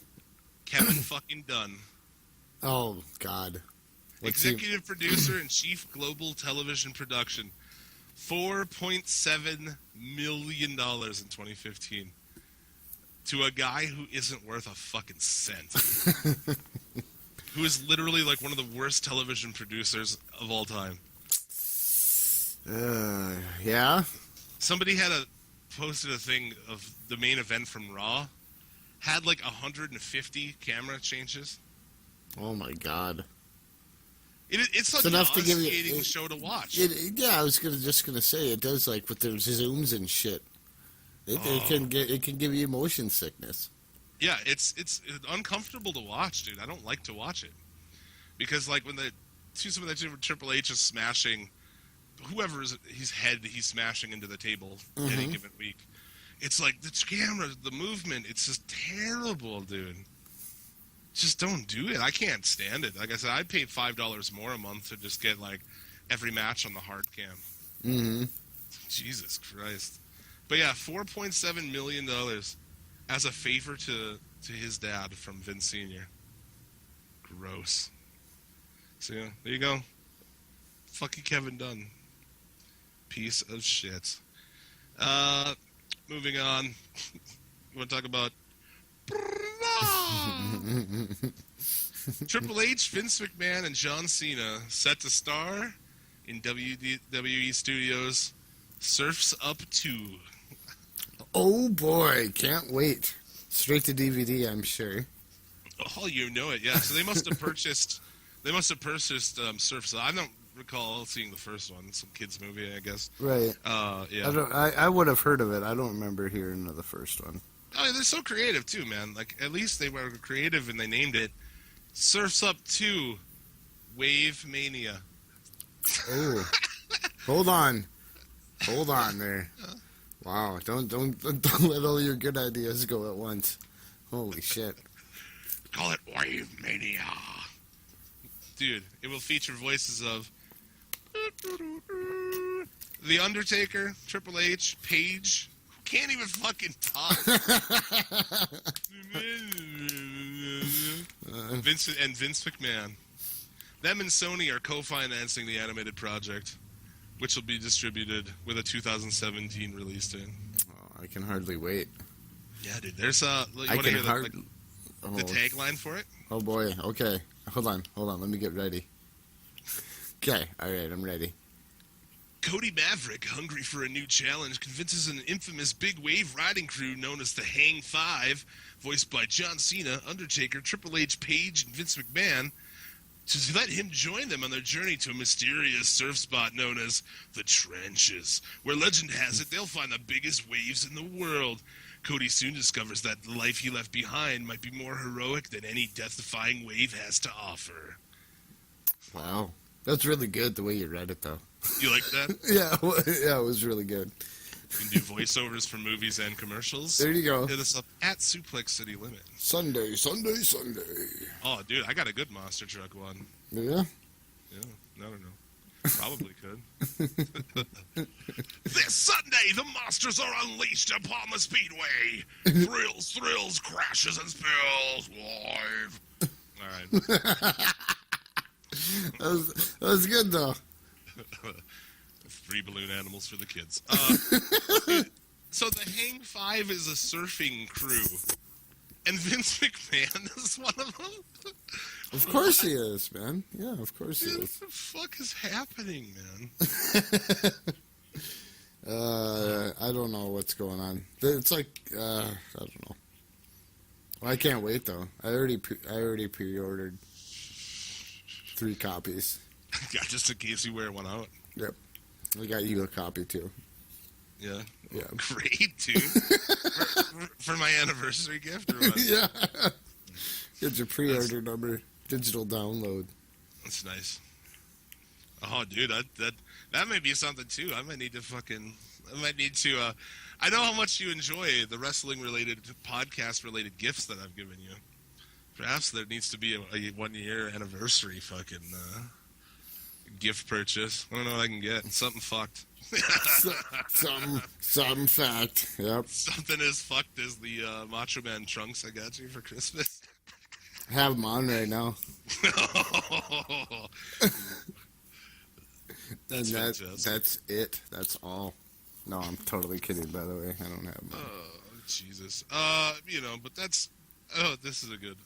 Speaker 3: Kevin fucking Dunn.
Speaker 4: Oh, God.
Speaker 3: Executive producer and chief global television production. $4.7 million in 2015. To a guy who isn't worth a fucking cent. Who is literally like one of the worst television producers of all time.
Speaker 4: Yeah?
Speaker 3: Somebody posted a thing of the main event from Raw. Had like 150 camera changes.
Speaker 4: Oh, my God.
Speaker 3: It's such an nauseating show to watch.
Speaker 4: Yeah, I was just gonna say it does, like with the zooms and shit. It can give you motion sickness.
Speaker 3: Yeah, it's uncomfortable to watch, dude. I don't like to watch it because like when some of that Triple H is smashing whoever's his head, he's smashing into the table any given week. It's like the camera, the movement. It's just terrible, dude. Just don't do it. I can't stand it. Like I said, I paid $5 more a month to just get like every match on the hard cam.
Speaker 4: Mm-hmm.
Speaker 3: Jesus Christ. But yeah, $4.7 million as a favor to his dad from Vince Sr. Gross. So yeah, there you go. Fucking Kevin Dunn. Piece of shit. Moving on. You want to talk about Triple H, Vince McMahon, and John Cena set to star in WWE Studios' Surf's Up 2.
Speaker 4: Oh boy, can't wait. Straight to DVD, I'm sure.
Speaker 3: Oh, you know it, yeah. So they must have purchased Surf's Up. I don't recall seeing the first one. Some kids movie, I guess.
Speaker 4: Right.
Speaker 3: Yeah.
Speaker 4: I would have heard of it. I don't remember hearing of the first one.
Speaker 3: Oh, they're so creative too, man. Like at least they were creative and they named it Surf's Up 2 Wave Mania.
Speaker 4: Oh. Hold on there. Wow, don't let all your good ideas go at once. Holy shit.
Speaker 3: Call it Wave Mania. Dude, it will feature voices of The Undertaker, Triple H, Paige, who can't even fucking talk. Vince McMahon. Them and Sony are co-financing the animated project, which will be distributed with a 2017 release date.
Speaker 4: Oh, I can hardly wait.
Speaker 3: Yeah, dude. There's you want to hear the tagline for it?
Speaker 4: Oh boy. Okay. Hold on. Let me get ready. Okay. All right. I'm ready.
Speaker 3: Cody Maverick, hungry for a new challenge, convinces an infamous big wave riding crew known as the Hang Five, voiced by John Cena, Undertaker, Triple H, Paige, and Vince McMahon, to let him join them on their journey to a mysterious surf spot known as the Trenches, where legend has it they'll find the biggest waves in the world. Cody soon discovers that the life he left behind might be more heroic than any death-defying wave has to offer.
Speaker 4: Wow. That's really good the way you read it, though.
Speaker 3: You like that?
Speaker 4: Yeah, it was really good.
Speaker 3: You can do voiceovers for movies and commercials.
Speaker 4: There you go.
Speaker 3: Hit us up at Suplex City Limit.
Speaker 4: Sunday.
Speaker 3: Oh, dude, I got a good monster truck one.
Speaker 4: Yeah?
Speaker 3: Yeah, I don't know. Probably could. This Sunday, the monsters are unleashed upon the Speedway. Thrills, crashes, and spills. Live. All right.
Speaker 4: That was good, though.
Speaker 3: Free balloon animals for the kids. So the Hang Five is a surfing crew. And Vince McMahon is one of them?
Speaker 4: Of course he is, man. Yeah, of course he is.
Speaker 3: What the fuck is happening, man?
Speaker 4: I don't know what's going on. It's like, I don't know. Well, I can't wait, though. I already pre-ordered 3 copies.
Speaker 3: Yeah, just in case you wear one out.
Speaker 4: Yep. I got you a copy too.
Speaker 3: Yeah.
Speaker 4: Yeah.
Speaker 3: Great, dude. for my anniversary gift or what?
Speaker 4: Yeah. Get your pre-order number, digital download.
Speaker 3: That's nice. Oh, dude, that may be something too. I might need to. I know how much you enjoy the wrestling-related, podcast-related gifts that I've given you. Perhaps there needs to be a 1-year anniversary fucking gift purchase. I don't know what I can get. Something fucked.
Speaker 4: Something fact. Yep.
Speaker 3: Something as fucked as the Macho Man trunks I got you for Christmas.
Speaker 4: I have them on right now. That's it. That's all. No, I'm totally kidding, by the way. I don't have them.
Speaker 3: Oh, Jesus. But that's... Oh, this is a good...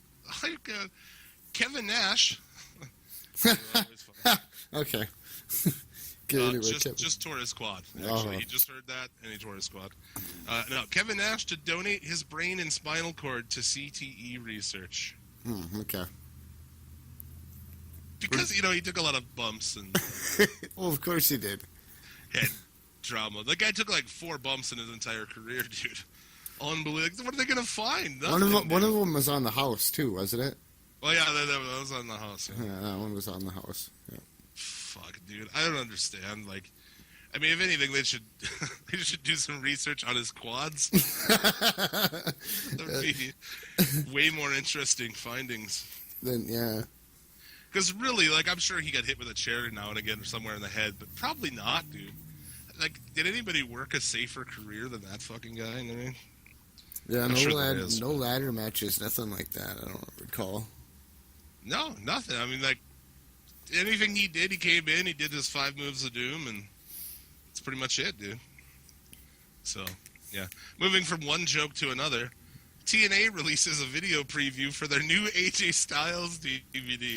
Speaker 3: Kevin Nash.
Speaker 4: Okay. Anyway,
Speaker 3: just tore his quad. Actually, he just heard that, and he tore his quad. No, Kevin Nash to donate his brain and spinal cord to CTE research.
Speaker 4: Okay.
Speaker 3: Because, he took a lot of bumps and...
Speaker 4: Well, of course he did.
Speaker 3: Head trauma. The guy took like 4 bumps in his entire career, dude. Unbelievable. What are they going to find? Nothing,
Speaker 4: one of them was on the house, too, wasn't it?
Speaker 3: Well, yeah, that was on the house.
Speaker 4: Yeah, that one was on the house. Yeah.
Speaker 3: Fuck, dude. I don't understand. Like, I mean, if anything, they should do some research on his quads. That would be way more interesting findings.
Speaker 4: Then, yeah.
Speaker 3: Because really, like, I'm sure he got hit with a chair now and again or somewhere in the head, but probably not, dude. Like, did anybody work a safer career than that fucking guy? I mean,
Speaker 4: yeah, no ladder matches, nothing like that. I don't recall.
Speaker 3: No, nothing. I mean, like, anything he did, he came in, he did his 5 moves of doom, and that's pretty much it, dude. So, yeah. Moving from one joke to another, TNA releases a video preview for their new AJ Styles DVD.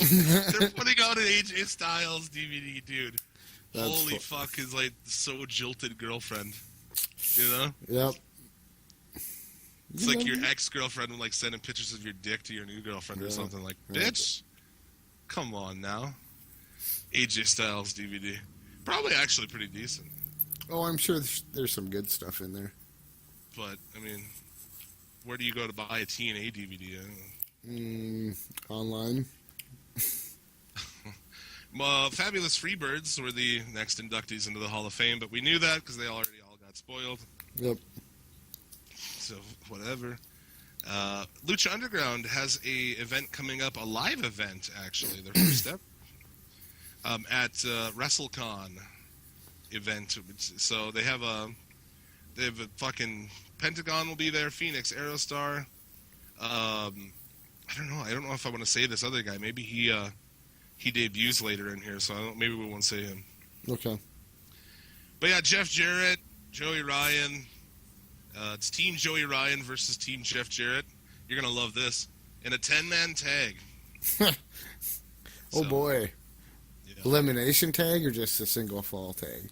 Speaker 3: They're putting out an AJ Styles DVD, dude. Holy fuck, his, like, so jilted girlfriend. You know?
Speaker 4: Yep.
Speaker 3: It's like your ex-girlfriend would, like, sending pictures of your dick to your new girlfriend or something. Like, bitch, come on now. AJ Styles DVD. Probably actually pretty decent.
Speaker 4: Oh, I'm sure there's some good stuff in there.
Speaker 3: But, I mean, where do you go to buy a TNA DVD?
Speaker 4: Online.
Speaker 3: Fabulous Freebirds were the next inductees into the Hall of Fame, but we knew that because they already all got spoiled.
Speaker 4: Yep.
Speaker 3: So, whatever. Lucha Underground has a event coming up, a live event, actually, their first step, at WrestleCon event. So they have a fucking Pentagon will be there, Phoenix, Aerostar. I don't know if I want to say this other guy. Maybe he debuts later in here, so maybe we won't say him.
Speaker 4: Okay.
Speaker 3: But yeah, Jeff Jarrett, Joey Ryan. It's Team Joey Ryan versus Team Jeff Jarrett. You're going to love this. In a 10-man tag.
Speaker 4: Oh, boy.
Speaker 3: Yeah.
Speaker 4: Elimination tag or just a single fall tag?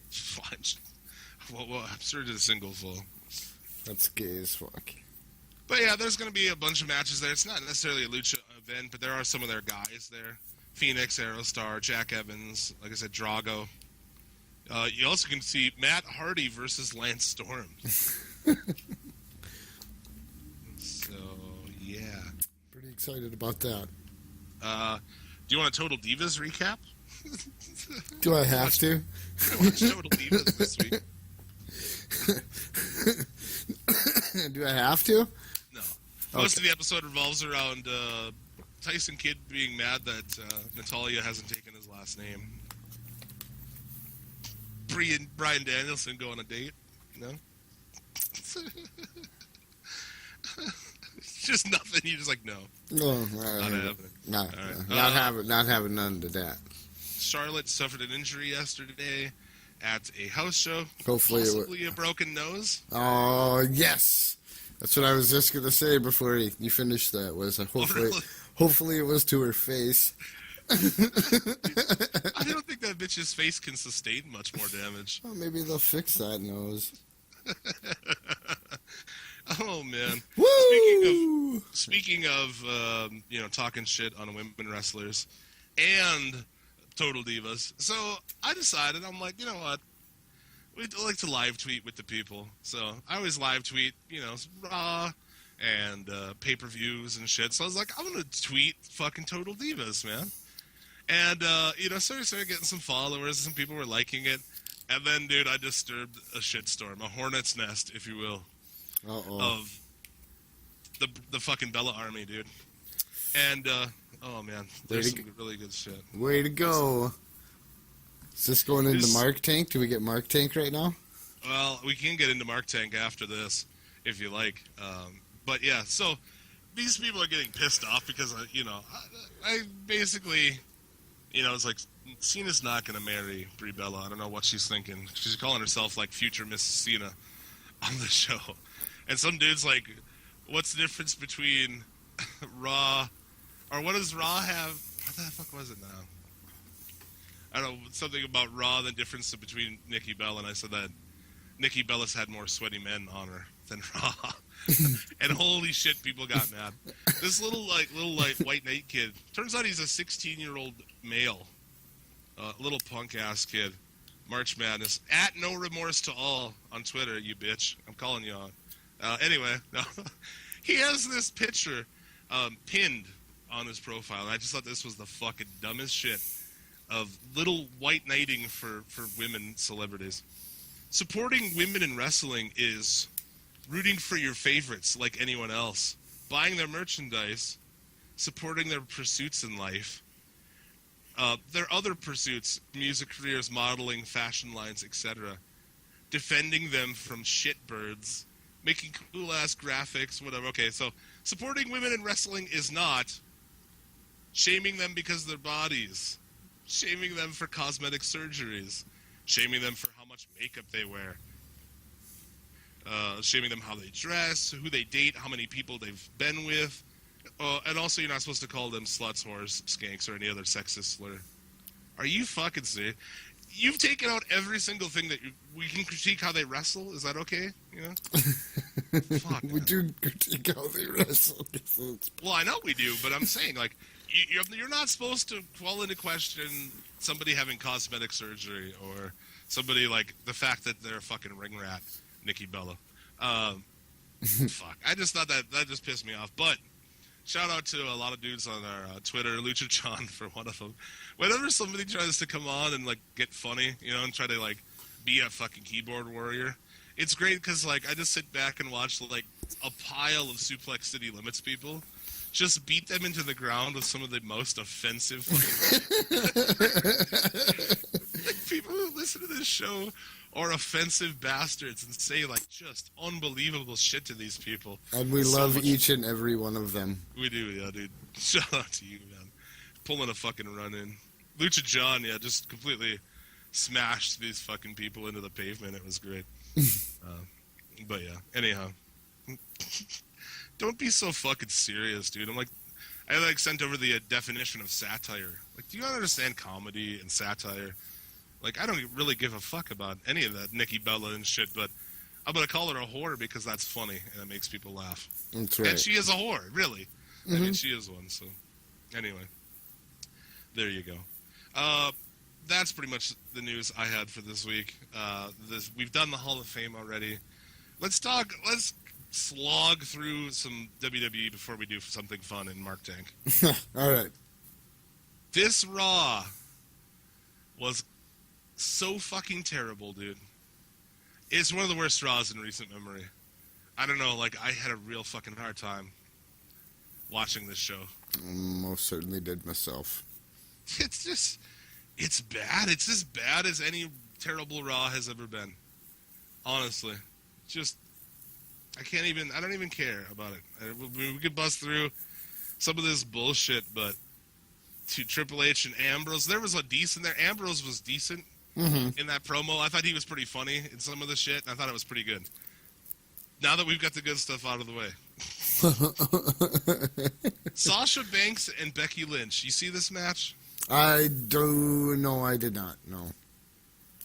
Speaker 3: Well, I'm sure it's a single fall.
Speaker 4: That's gay as fuck.
Speaker 3: But yeah, there's going to be a bunch of matches there. It's not necessarily a Lucha event, but there are some of their guys there. Phoenix, Aerostar, Jack Evans, like I said, Drago. You also can see Matt Hardy versus Lance Storm. So, yeah.
Speaker 4: Pretty excited about that.
Speaker 3: Do you want a Total Divas recap?
Speaker 4: Do I have to?
Speaker 3: I watched Total Divas this week.
Speaker 4: Do I have to?
Speaker 3: No. Most of the episode revolves around Tyson Kidd being mad that Natalya hasn't taken his last name. Brian Danielson go on a date? No? Just nothing. You're just like, no.
Speaker 4: No, not having none to that.
Speaker 3: Charlotte suffered an injury yesterday at a house show.
Speaker 4: Hopefully
Speaker 3: possibly a broken nose.
Speaker 4: Oh, yes. That's what I was just going to say before you finished that. Was hopefully it was to her face.
Speaker 3: I don't think that bitch's face can sustain much more damage.
Speaker 4: Well, maybe they'll fix that nose.
Speaker 3: Oh man!
Speaker 4: Woo!
Speaker 3: Speaking of talking shit on women wrestlers and Total Divas, so I decided, I'm like, you know what? we like to live tweet with the people. So I always live tweet, Raw and pay-per-views and shit. So I was like, I'm going to tweet fucking Total Divas, man. And, so I started getting some followers. Some people were liking it. And then, dude, I disturbed a shitstorm, a hornet's nest, if you will, of the fucking Bella Army, dude. And, oh, man, there's some really good shit.
Speaker 4: Way to go. Is this going into Mark Tank? Do we get Mark Tank right now?
Speaker 3: Well, we can get into Mark Tank after this, if you like. But, yeah, so these people are getting pissed off because, I basically, it's like, Cena's not going to marry Brie Bella. I don't know what she's thinking. She's calling herself, like, future Miss Cena on the show. And some dude's like, what's the difference between Raw, or what does Raw have? What the fuck was it now? I don't know, something about Raw, the difference between Nikki Bella, and I said that Nikki Bella's had more sweaty men on her than Raw. And holy shit, people got mad. This little white knight kid, turns out he's a 16-year-old male. Little punk-ass kid. March Madness. At No Remorse to All on Twitter, you bitch. I'm calling you out. Anyway, no. He has this picture pinned on his profile, and I just thought this was the fucking dumbest shit of little white knighting for women celebrities. Supporting women in wrestling is rooting for your favorites like anyone else, buying their merchandise, supporting their pursuits in life, their other pursuits, music careers, modeling, fashion lines, etc., defending them from shitbirds, making cool-ass graphics, whatever. Okay, so supporting women in wrestling is not shaming them because of their bodies, shaming them for cosmetic surgeries, shaming them for how much makeup they wear, shaming them how they dress, who they date, how many people they've been with, and also you're not supposed to call them sluts, whores, skanks, or any other sexist slur. Are you fucking serious? You've taken out every single thing that we can critique how they wrestle. Is that okay? Fuck,
Speaker 4: we do critique how they wrestle.
Speaker 3: Well, I know we do, but I'm saying, like, you're not supposed to call into question somebody having cosmetic surgery or somebody, like, the fact that they're a fucking ring rat, Nikki Bella. Fuck. I just thought that just pissed me off. But shout out to a lot of dudes on our Twitter, Lucha John for one of them. Whenever somebody tries to come on and, like, get funny, and try to, like, be a fucking keyboard warrior, it's great because, like, I just sit back and watch, like, a pile of Suplex City Limits people just beat them into the ground with some of the most offensive like, people who listen to this show are offensive bastards and say, like, just unbelievable shit to these people.
Speaker 4: And we love each and every one of them.
Speaker 3: We do, yeah, dude. Shout out to you, man. Pulling a fucking run in. Lucha John, yeah, just completely smashed these fucking people into the pavement. It was great. But yeah, anyhow. Don't be so fucking serious, dude. I sent over the definition of satire. Like, do you understand comedy and satire? Like, I don't really give a fuck about any of that Nikki Bella and shit, but I'm going to call her a whore because that's funny and it makes people laugh.
Speaker 4: That's right.
Speaker 3: And she is a whore, really. Mm-hmm. I mean, she is one, so. Anyway. There you go. That's pretty much the news I had for this week. We've done the Hall of Fame already. Let's slog through some WWE before we do something fun in Mark Tank.
Speaker 4: All right.
Speaker 3: This Raw was so fucking terrible, dude. It's one of the worst Raws in recent memory. I don't know, like, I had a real fucking hard time watching this show.
Speaker 4: Most certainly did myself.
Speaker 3: It's bad. It's as bad as any terrible Raw has ever been. Honestly. I don't even care about it. We could bust through some of this bullshit, but to Triple H and Ambrose, there was a decent there. Ambrose was decent in that promo. I thought he was pretty funny in some of the shit, and I thought it was pretty good. Now that we've got the good stuff out of the way. Sasha Banks and Becky Lynch. You see this match?
Speaker 4: I do. No, I did not. No.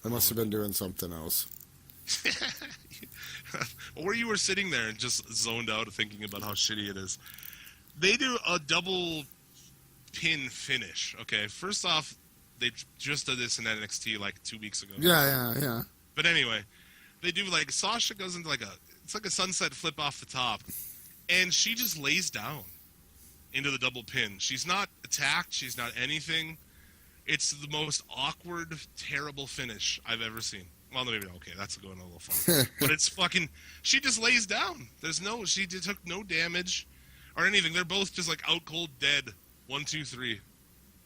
Speaker 4: I must have been doing something else.
Speaker 3: Or you were sitting there and just zoned out thinking about how shitty it is. They do a double pin finish. Okay, first off, they just did this in NXT like 2 weeks ago.
Speaker 4: Yeah.
Speaker 3: But anyway, they do like Sasha goes into it's like a sunset flip off the top, and she just lays down into the double pin. She's not attacked. She's not anything. It's the most awkward, terrible finish I've ever seen. Well, maybe okay, that's going a little far, but it's fucking. She just lays down. She took no damage or anything. They're both just like out cold dead. 1, 2, 3.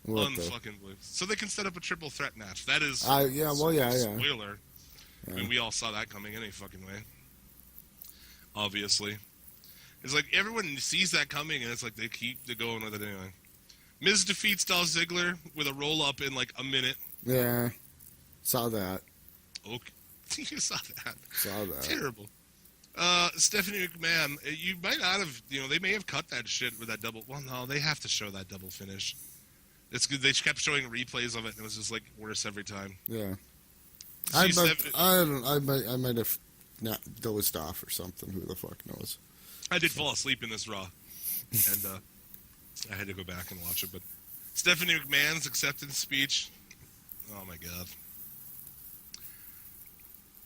Speaker 3: Unfucking believe. So they can set up a triple threat match. That is.
Speaker 4: Yeah.
Speaker 3: Spoiler. Yeah. I mean, we all saw that coming any fucking way. Obviously, it's like everyone sees that coming, and it's like they keep going with it anyway. Miz defeats Dolph Ziggler with a roll up in like a minute.
Speaker 4: Yeah, saw that.
Speaker 3: Okay, you saw that.
Speaker 4: Saw that.
Speaker 3: Terrible. Stephanie McMahon, you might not have. They may have cut that shit with that double. Well, no, they have to show that double finish. It's good. They kept showing replays of it, and it was just like worse every time.
Speaker 4: Yeah. I might have not dozed off or something. Who the fuck knows?
Speaker 3: I did fall asleep in this Raw, and I had to go back and watch it. But Stephanie McMahon's acceptance speech. Oh my god.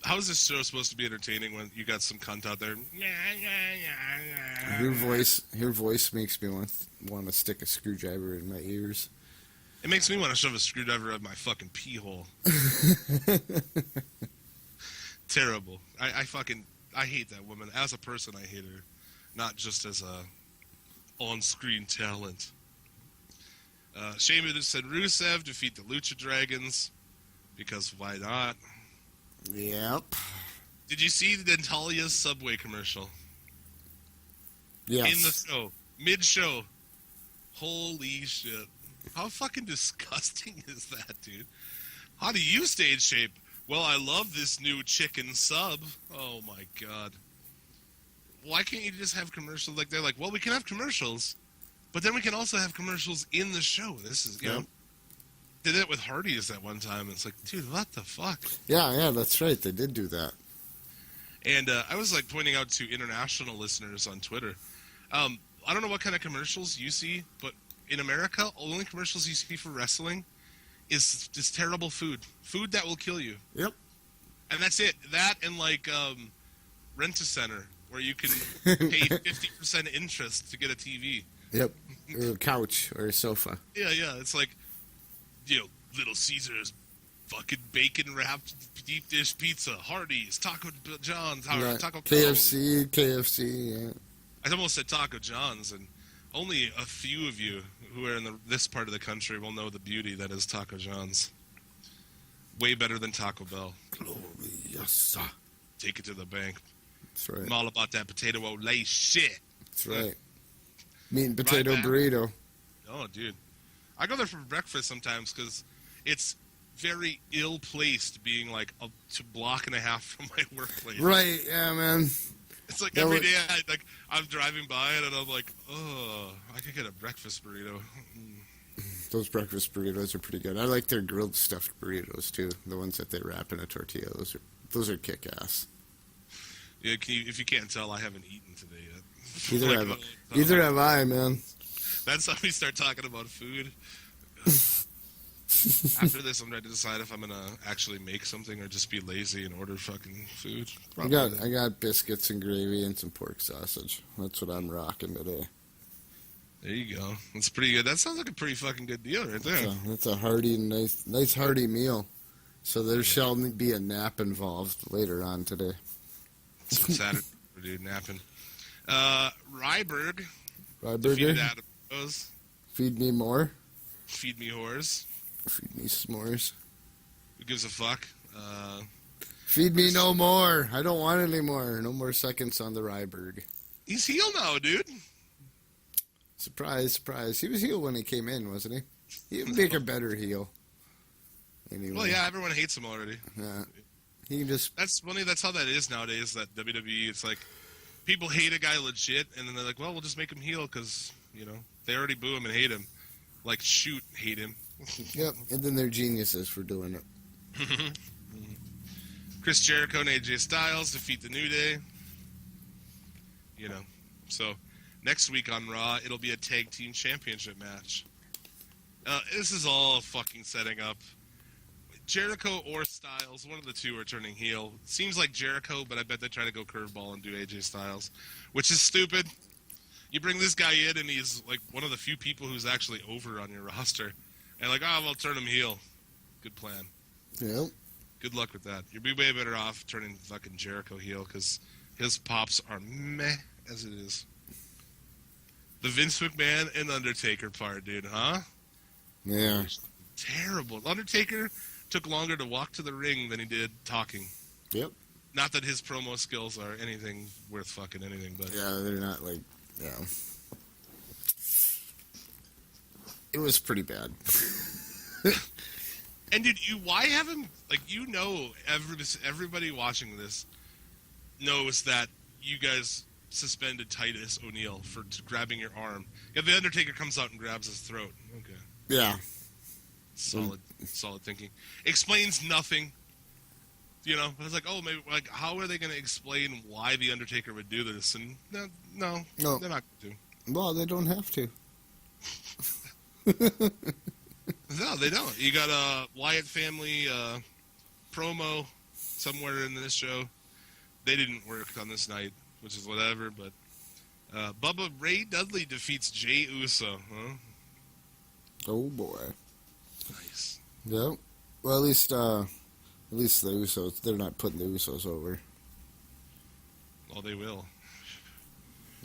Speaker 3: How is this show supposed to be entertaining when you got some cunt out there?
Speaker 4: Her voice makes me want to stick a screwdriver in my ears.
Speaker 3: It makes me want to shove a screwdriver up my fucking pee hole. Terrible. I hate that woman. As a person, I hate her. Not just as a on-screen talent. Sheamus and Rusev defeat the Lucha Dragons. Because why not?
Speaker 4: Yep.
Speaker 3: Did you see Natalia's Subway commercial?
Speaker 4: Yes.
Speaker 3: In the show. Mid-show. Holy shit. How fucking disgusting is that, dude? How do you stay in shape? Well, I love this new chicken sub. Oh, my God. Why can't you just have commercials? Like, they're like, well, we can have commercials, but then we can also have commercials in the show. This is, you know, did it with Hardee's that one time. It's like, dude, what the fuck?
Speaker 4: Yeah, that's right. They did do that.
Speaker 3: And I was, like, pointing out to international listeners on Twitter. I don't know what kind of commercials you see, but in America, only commercials you see for wrestling is just terrible food. Food that will kill you.
Speaker 4: Yep.
Speaker 3: And that's it. That and, like, Rent-A-Center, where you can pay 50% interest to get a TV.
Speaker 4: Yep. Or a couch or a sofa.
Speaker 3: Yeah. It's like, Little Caesars, fucking bacon-wrapped deep dish pizza, Hardee's, Taco John's, Taco
Speaker 4: KFC, yeah.
Speaker 3: I almost said Taco John's, and only a few of you who are in this part of the country will know the beauty that is Taco John's. Way better than Taco Bell.
Speaker 4: Gloriosa.
Speaker 3: Take it to the bank.
Speaker 4: That's right.
Speaker 3: I'm all about that potato Olay shit.
Speaker 4: That's right. Meat and potato burrito.
Speaker 3: Oh, dude. I go there for breakfast sometimes because it's very ill-placed being like a block and a half from my workplace.
Speaker 4: Right, yeah, man.
Speaker 3: It's like every day I'm driving by it and I'm like, oh, I could get a breakfast burrito.
Speaker 4: Those breakfast burritos are pretty good. I like their grilled stuffed burritos too. The ones that they wrap in a tortilla. Those are kick-ass.
Speaker 3: Yeah, if you can't tell, I haven't eaten today yet.
Speaker 4: Either have I, man.
Speaker 3: That's how we start talking about food. After this, I'm going to decide if I'm going to actually make something or just be lazy and order fucking food.
Speaker 4: I got biscuits and gravy and some pork sausage. That's what I'm rocking today.
Speaker 3: There you go. That's pretty good. That sounds like a pretty fucking good deal right there.
Speaker 4: That's a hearty, nice hearty meal. So there shall be a nap involved later on today.
Speaker 3: Saturday, dude, napping. Ryberg.
Speaker 4: Feed me more.
Speaker 3: Feed me whores.
Speaker 4: Feed me s'mores.
Speaker 3: Who gives a fuck?
Speaker 4: Feed me no more. I don't want any more. No more seconds on the Ryberg.
Speaker 3: He's heel now, dude.
Speaker 4: Surprise, surprise. He was heel when he came in, wasn't he? He'd make a better heel. Anyway.
Speaker 3: Well, yeah, everyone hates him already.
Speaker 4: Yeah. He just...
Speaker 3: That's funny. That's how that is nowadays, that WWE. It's like, people hate a guy legit, and then they're like, well, we'll just make him heel because, they already boo him and hate him. Like, hate him.
Speaker 4: Yep, and then they're geniuses for doing it.
Speaker 3: Chris Jericho and AJ Styles defeat the New Day. So next week on Raw, it'll be a tag team championship match. This is all fucking setting up. Jericho or Styles, one of the two are turning heel. Seems like Jericho, but I bet they try to go curveball and do AJ Styles, which is stupid. You bring this guy in, and he's like one of the few people who's actually over on your roster. And like, oh, we'll turn him heel. Good plan.
Speaker 4: Yep.
Speaker 3: Good luck with that. You'd be way better off turning fucking Jericho heel, because his pops are meh as it is. The Vince McMahon and Undertaker part, dude, huh?
Speaker 4: Yeah.
Speaker 3: Terrible. Undertaker took longer to walk to the ring than he did talking.
Speaker 4: Yep.
Speaker 3: Not that his promo skills are anything worth fucking anything, but
Speaker 4: Yeah, they're not like, yeah. It was pretty bad.
Speaker 3: And dude, why have him, like, everybody watching this knows that you guys suspended Titus O'Neil for grabbing your arm. Yeah, the Undertaker comes out and grabs his throat. Okay.
Speaker 4: Yeah.
Speaker 3: Solid thinking. Explains nothing. You know, I was like, oh, maybe, like, how are they going to explain why the Undertaker would do this? And no, they're not going to.
Speaker 4: Well, they don't have to.
Speaker 3: No, they don't. You got a Wyatt family promo somewhere in this show. They didn't work on this night, which is whatever, but Bubba Ray Dudley defeats Jey Uso, huh?
Speaker 4: Oh, boy.
Speaker 3: Nice.
Speaker 4: Yep. Well, at least the Usos, they're not putting the Usos over.
Speaker 3: Well, they will.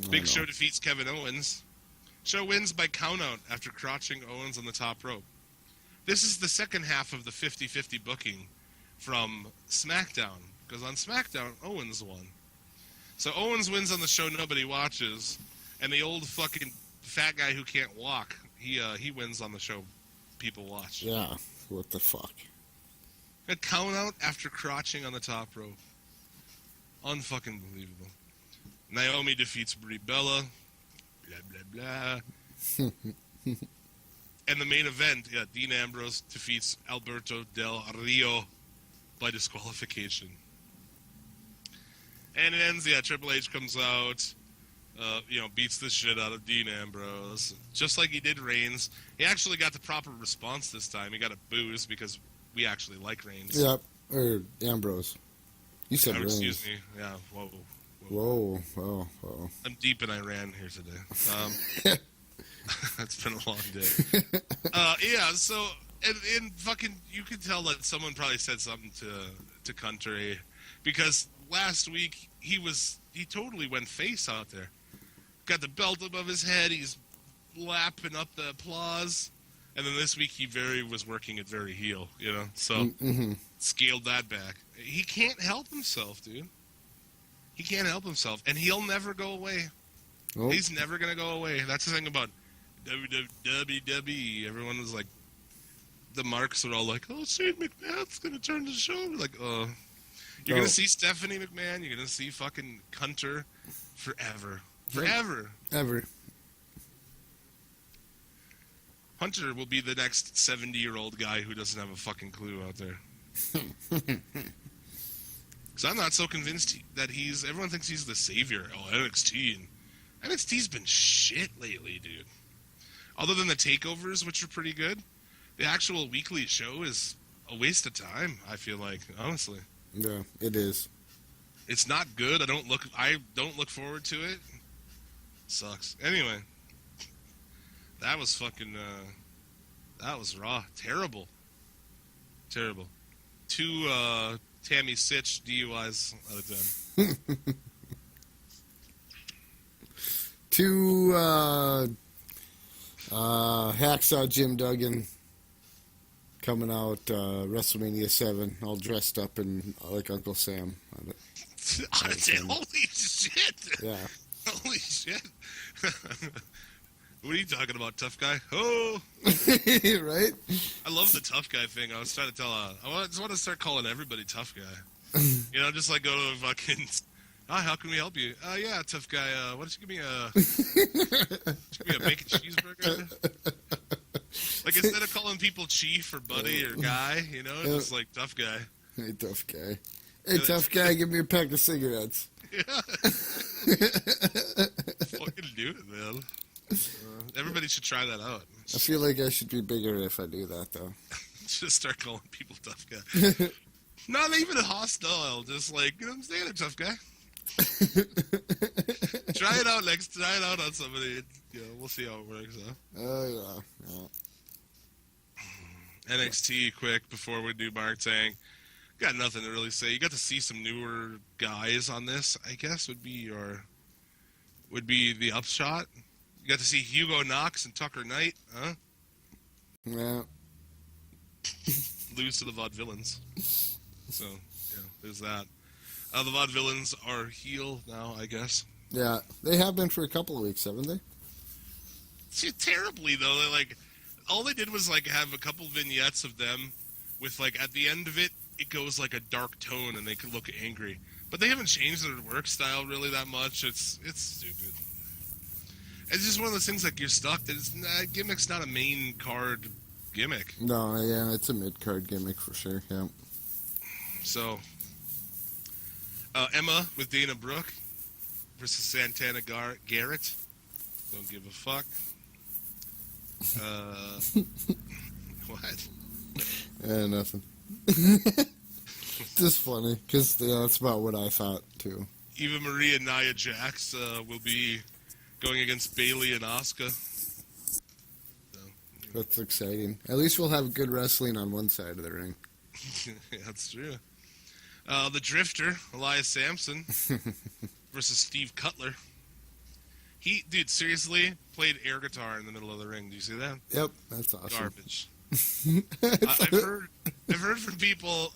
Speaker 4: I
Speaker 3: Big
Speaker 4: know.
Speaker 3: Show defeats Kevin Owens. Show wins by countout after crotching Owens on the top rope. This is the second half of the 50-50 booking from SmackDown, because on SmackDown, Owens won. So Owens wins on the show nobody watches, and the old fucking fat guy who can't walk, he wins on the show people watch.
Speaker 4: Yeah. What the fuck?
Speaker 3: A count out after crotching on the top rope. Unfucking believable. Naomi defeats Brie Bella. Blah, blah, blah. And the main event, Dean Ambrose defeats Alberto Del Rio by disqualification. And it ends, Triple H comes out, beats the shit out of Dean Ambrose. Just like he did Reigns. He actually got the proper response this time. He got a booze because we actually like Reigns.
Speaker 4: Yep. Or Ambrose. You said Reigns.
Speaker 3: Excuse me. Yeah, whoa.
Speaker 4: Whoa.
Speaker 3: I'm deep in Iran here today. It's been a long day. So, and fucking, you can tell that someone probably said something to Country, because last week he totally went face out there. Got the belt above his head, he's lapping up the applause, and then this week he was working it very heel, so scaled that back. He can't help himself, dude. He can't help himself, and he'll never go away.
Speaker 4: Oh.
Speaker 3: He's never going to go away. That's the thing about WWE. Everyone was like, the marks are all like, oh, Shane McMahon's going to turn the show. We're like, you're going to see Stephanie McMahon. You're going to see fucking Hunter forever. Forever.
Speaker 4: Ever.
Speaker 3: Hunter will be the next 70-year-old guy who doesn't have a fucking clue out there. Because I'm not so convinced that everyone thinks he's the savior. Oh, NXT. And NXT's been shit lately, dude. Other than the takeovers, which are pretty good, the actual weekly show is a waste of time, I feel like, honestly.
Speaker 4: Yeah, it is.
Speaker 3: It's not good. I don't look forward to it. Sucks. Anyway. That was fucking, that was raw. Terrible. 2, Tammy Sitch DUIs out of 10.
Speaker 4: 2, Hacksaw Jim Duggan coming out WrestleMania 7, all dressed up in like Uncle Sam.
Speaker 3: Holy shit!
Speaker 4: Yeah.
Speaker 3: Holy shit! What are you talking about, tough guy? Oh!
Speaker 4: Right?
Speaker 3: I love the tough guy thing. I was trying to tell, I just want to start calling everybody tough guy. Just like go to a fucking, hi, how can we help you? Yeah, tough guy, why don't you give me a bacon cheeseburger? Like, instead of calling people chief or buddy or guy, just like tough guy.
Speaker 4: Hey, tough guy. Hey, tough guy, give me a pack of cigarettes.
Speaker 3: Yeah. Fucking do it, man. Everybody should try that out.
Speaker 4: I feel like I should be bigger if I do that, though.
Speaker 3: Just start calling people tough guy. Not even a hostile, just like, you know what I'm saying, a tough guy. Try it out on somebody. You know, we'll see how it works, huh?
Speaker 4: Oh, yeah.
Speaker 3: NXT quick before we do Mark Tang. Got nothing to really say. You got to see some newer guys on this, I guess would be the upshot. You got to see Hugo Knox and Tucker Knight, huh?
Speaker 4: Yeah.
Speaker 3: Lose to the Vaudevillains. So, yeah, there's that. The Vaudevillains are heel now, I guess.
Speaker 4: Yeah, they have been for a couple of weeks, haven't they?
Speaker 3: See, terribly, though. They, like, all they did was, like, have a couple vignettes of them with, like, at the end of it, it goes, like, a dark tone and they could look angry. But they haven't changed their work style really that much. It's stupid. It's just one of those things, like, you're stuck. Gimmick's not a main card gimmick.
Speaker 4: No, yeah, it's a mid-card gimmick for sure, yeah.
Speaker 3: So, Emma with Dana Brooke versus Santana Garrett. Don't give a fuck. What?
Speaker 4: Nothing. Just funny, because that's about what I thought, too.
Speaker 3: Eva Marie and Nia Jax will be going against Bayley and Asuka. So,
Speaker 4: That's exciting. At least we'll have good wrestling on one side of the ring.
Speaker 3: That's true. The Drifter, Elias Sampson, versus Steve Cutler. He, dude, seriously, played air guitar in the middle of the ring. Do you see that?
Speaker 4: Yep, that's awesome.
Speaker 3: Garbage. I've heard from people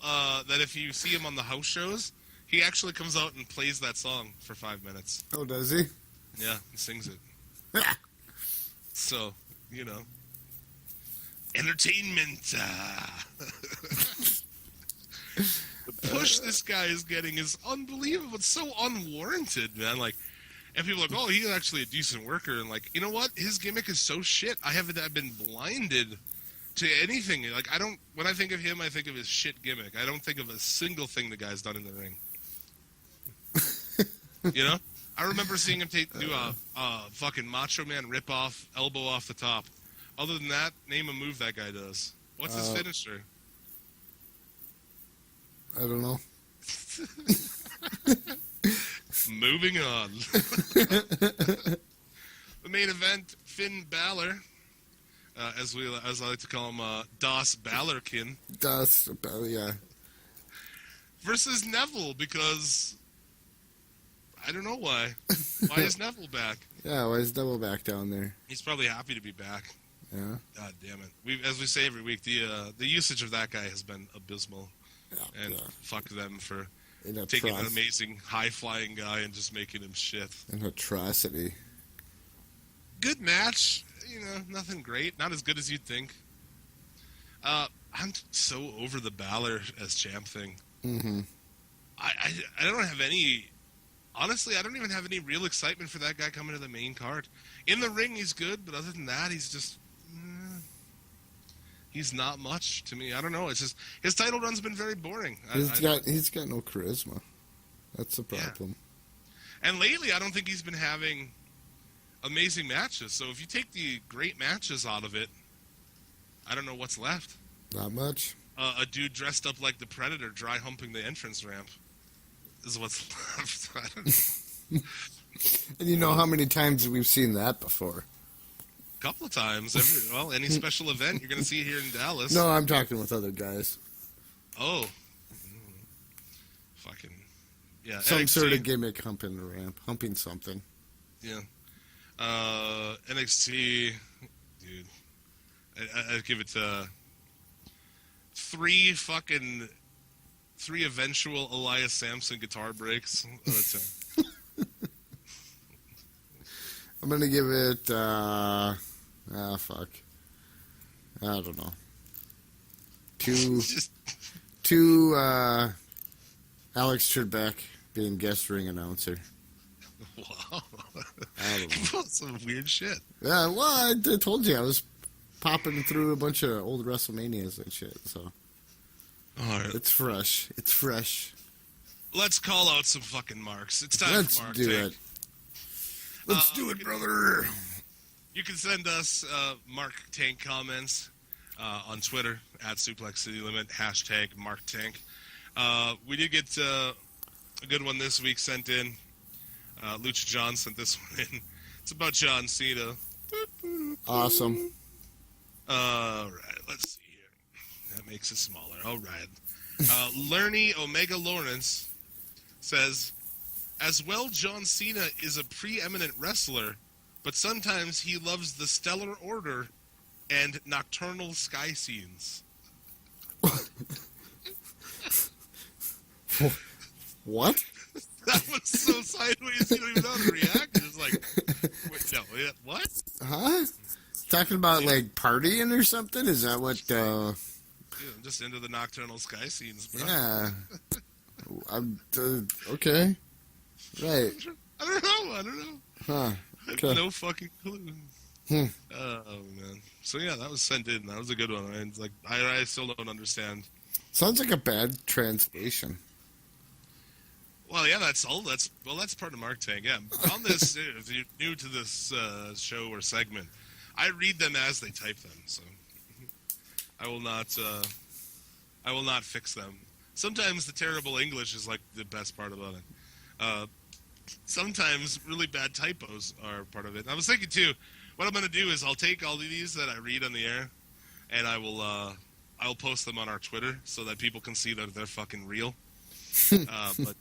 Speaker 3: that if you see him on the house shows, he actually comes out and plays that song for 5 minutes.
Speaker 4: Oh, does he?
Speaker 3: Yeah, he sings it. So, you know. Entertainment. The push this guy is getting is unbelievable. It's so unwarranted, man. Like, and people are like, oh, he's actually a decent worker. And, like, you know what? His gimmick is so shit. I've been blinded to anything. Like, when I think of him, I think of his shit gimmick. I don't think of a single thing the guy's done in the ring. You know? I remember seeing him do a fucking Macho Man rip-off, elbow off the top. Other than that, name a move that guy does. What's his finisher?
Speaker 4: I don't know.
Speaker 3: Moving on. The main event, Finn Balor, as I like to call him, Das Balorkin.
Speaker 4: Yeah.
Speaker 3: Versus Neville, because I don't know why. Why is Neville back?
Speaker 4: Yeah, why is Neville back down there?
Speaker 3: He's probably happy to be back.
Speaker 4: Yeah.
Speaker 3: God damn it. As we say every week, the usage of that guy has been abysmal.
Speaker 4: Yeah,
Speaker 3: and fuck them for
Speaker 4: An
Speaker 3: taking an amazing high-flying guy and just making him shit.
Speaker 4: An atrocity.
Speaker 3: Good match. You know, nothing great. Not as good as you'd think. I'm so over the Balor as champ thing.
Speaker 4: Mm-hmm.
Speaker 3: I don't have any... Honestly, I don't even have any real excitement for that guy coming to the main card. In the ring, he's good, but other than that, he's just... he's not much to me. I don't know. It's just... His title run's been very boring.
Speaker 4: He's got no charisma. That's the problem.
Speaker 3: Yeah. And lately, I don't think he's been having amazing matches. So if you take the great matches out of it, I don't know what's left.
Speaker 4: Not much.
Speaker 3: A dude dressed up like the Predator dry humping the entrance ramp is what's left. I don't know.
Speaker 4: And you know how many times we've seen that before?
Speaker 3: A couple of times. Any special event you're going to see here in Dallas.
Speaker 4: No, I'm talking with other guys.
Speaker 3: Oh. Fucking. Yeah.
Speaker 4: Some
Speaker 3: NXT.
Speaker 4: sort of gimmick humping the ramp. Humping something.
Speaker 3: Yeah. NXT, dude. I'd give it three eventual Elias Sampson guitar breaks.
Speaker 4: I'm going to give it, fuck. I don't know. Two, Alex Trebek being guest ring announcer.
Speaker 3: Wow.
Speaker 4: I don't know.
Speaker 3: Some weird shit.
Speaker 4: Yeah, well, I told you I was popping through a bunch of old WrestleManias and shit, so.
Speaker 3: All right.
Speaker 4: It's fresh. It's fresh.
Speaker 3: Let's call out some fucking marks. It's time
Speaker 4: Let's
Speaker 3: for Mark
Speaker 4: do
Speaker 3: Tank.
Speaker 4: it. Let's do it, brother.
Speaker 3: You can send us Mark Tank comments on Twitter at Suplex City Limit, hashtag Mark Tank. We did get a good one this week sent in. Lucha John sent this one in. It's about John Cena.
Speaker 4: Awesome.
Speaker 3: All right, let's see here. That makes it smaller. All right. Lerny Omega Lawrence says, as well, John Cena is a preeminent wrestler, but sometimes he loves the Stellar Order and nocturnal sky scenes.
Speaker 4: What?
Speaker 3: That was so sideways, you don't even know how to react. It's like, wait, no, what?
Speaker 4: Huh? Talking about, like, partying or something? Is that what,
Speaker 3: Yeah, I'm just into the nocturnal sky scenes, bro.
Speaker 4: Yeah. I'm, okay. Right.
Speaker 3: I don't know.
Speaker 4: Huh.
Speaker 3: I
Speaker 4: Okay.
Speaker 3: have no fucking clue. Oh, man. So, yeah, that was sent in. That was a good one. It's like, I still don't understand.
Speaker 4: Sounds like a bad translation.
Speaker 3: Well, yeah, that's part of Mark Tank. Yeah, on this, if you're new to this show or segment, I read them as they type them, so I will not fix them. Sometimes the terrible English is like the best part about it. Sometimes really bad typos are part of it. And I was thinking too, what I'm going to do is I'll take all of these that I read on the air, and I'll post them on our Twitter so that people can see that they're fucking real. But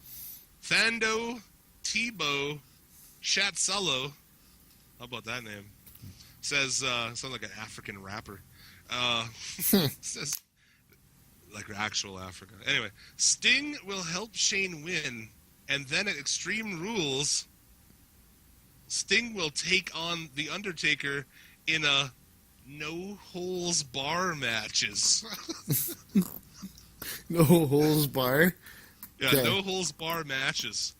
Speaker 3: Thando Tebow Shatsello, how about that name? Says, sounds like an African rapper. Says, like actual Africa. Anyway, Sting will help Shane win, and then at Extreme Rules, Sting will take on The Undertaker in a no-holes bar matches.
Speaker 4: No holes bar?
Speaker 3: Yeah,
Speaker 4: Okay.
Speaker 3: no-holes bar matches.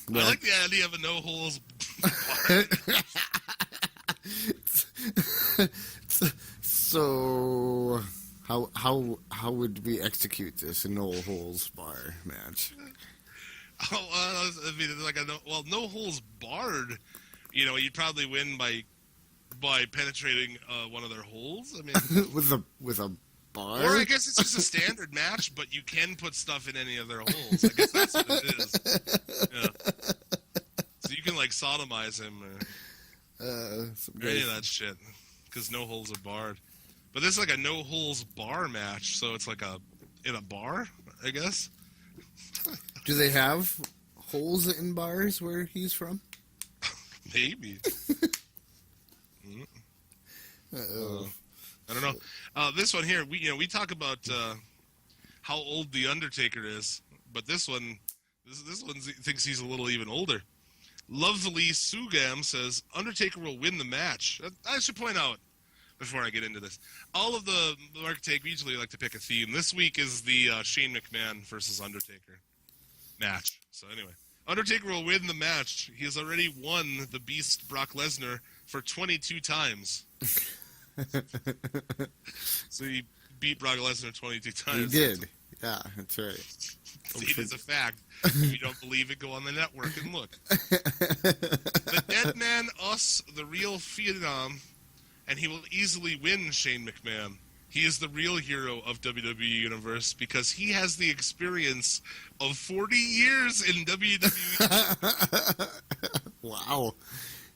Speaker 4: Yeah.
Speaker 3: I like the idea of a no-holes bar.
Speaker 4: So, how would we execute this no holes bar match?
Speaker 3: I mean, like no holes barred. You know, you'd probably win by penetrating one of their holes. I mean,
Speaker 4: with a bar?
Speaker 3: or I guess it's just a standard match, but you can put stuff in any of their holes. I guess that's what it is. Yeah. So you can like sodomize him or any of that shit because no holes are barred. But this is like a no holes bar match, so it's like in a bar, I guess.
Speaker 4: Do they have holes in bars where he's from?
Speaker 3: Maybe. I don't know. This one here, we talk about how old the Undertaker is, but this one thinks he's a little even older. Lovely Sugam says Undertaker will win the match. I should point out before I get into this, all of the Mark Tank, we usually like to pick a theme. This week is the Shane McMahon versus Undertaker match. So anyway, Undertaker will win the match. He has already won the Beast Brock Lesnar for 22 times. So he beat Brock Lesnar 22 times.
Speaker 4: He did. Yeah, that's right.
Speaker 3: It is a fact. If you don't believe it, go on the network and look. The Dead Man Us, the real phenom, and he will easily win Shane McMahon. He is the real hero of WWE Universe because he has the experience of 40 years in WWE.
Speaker 4: Wow.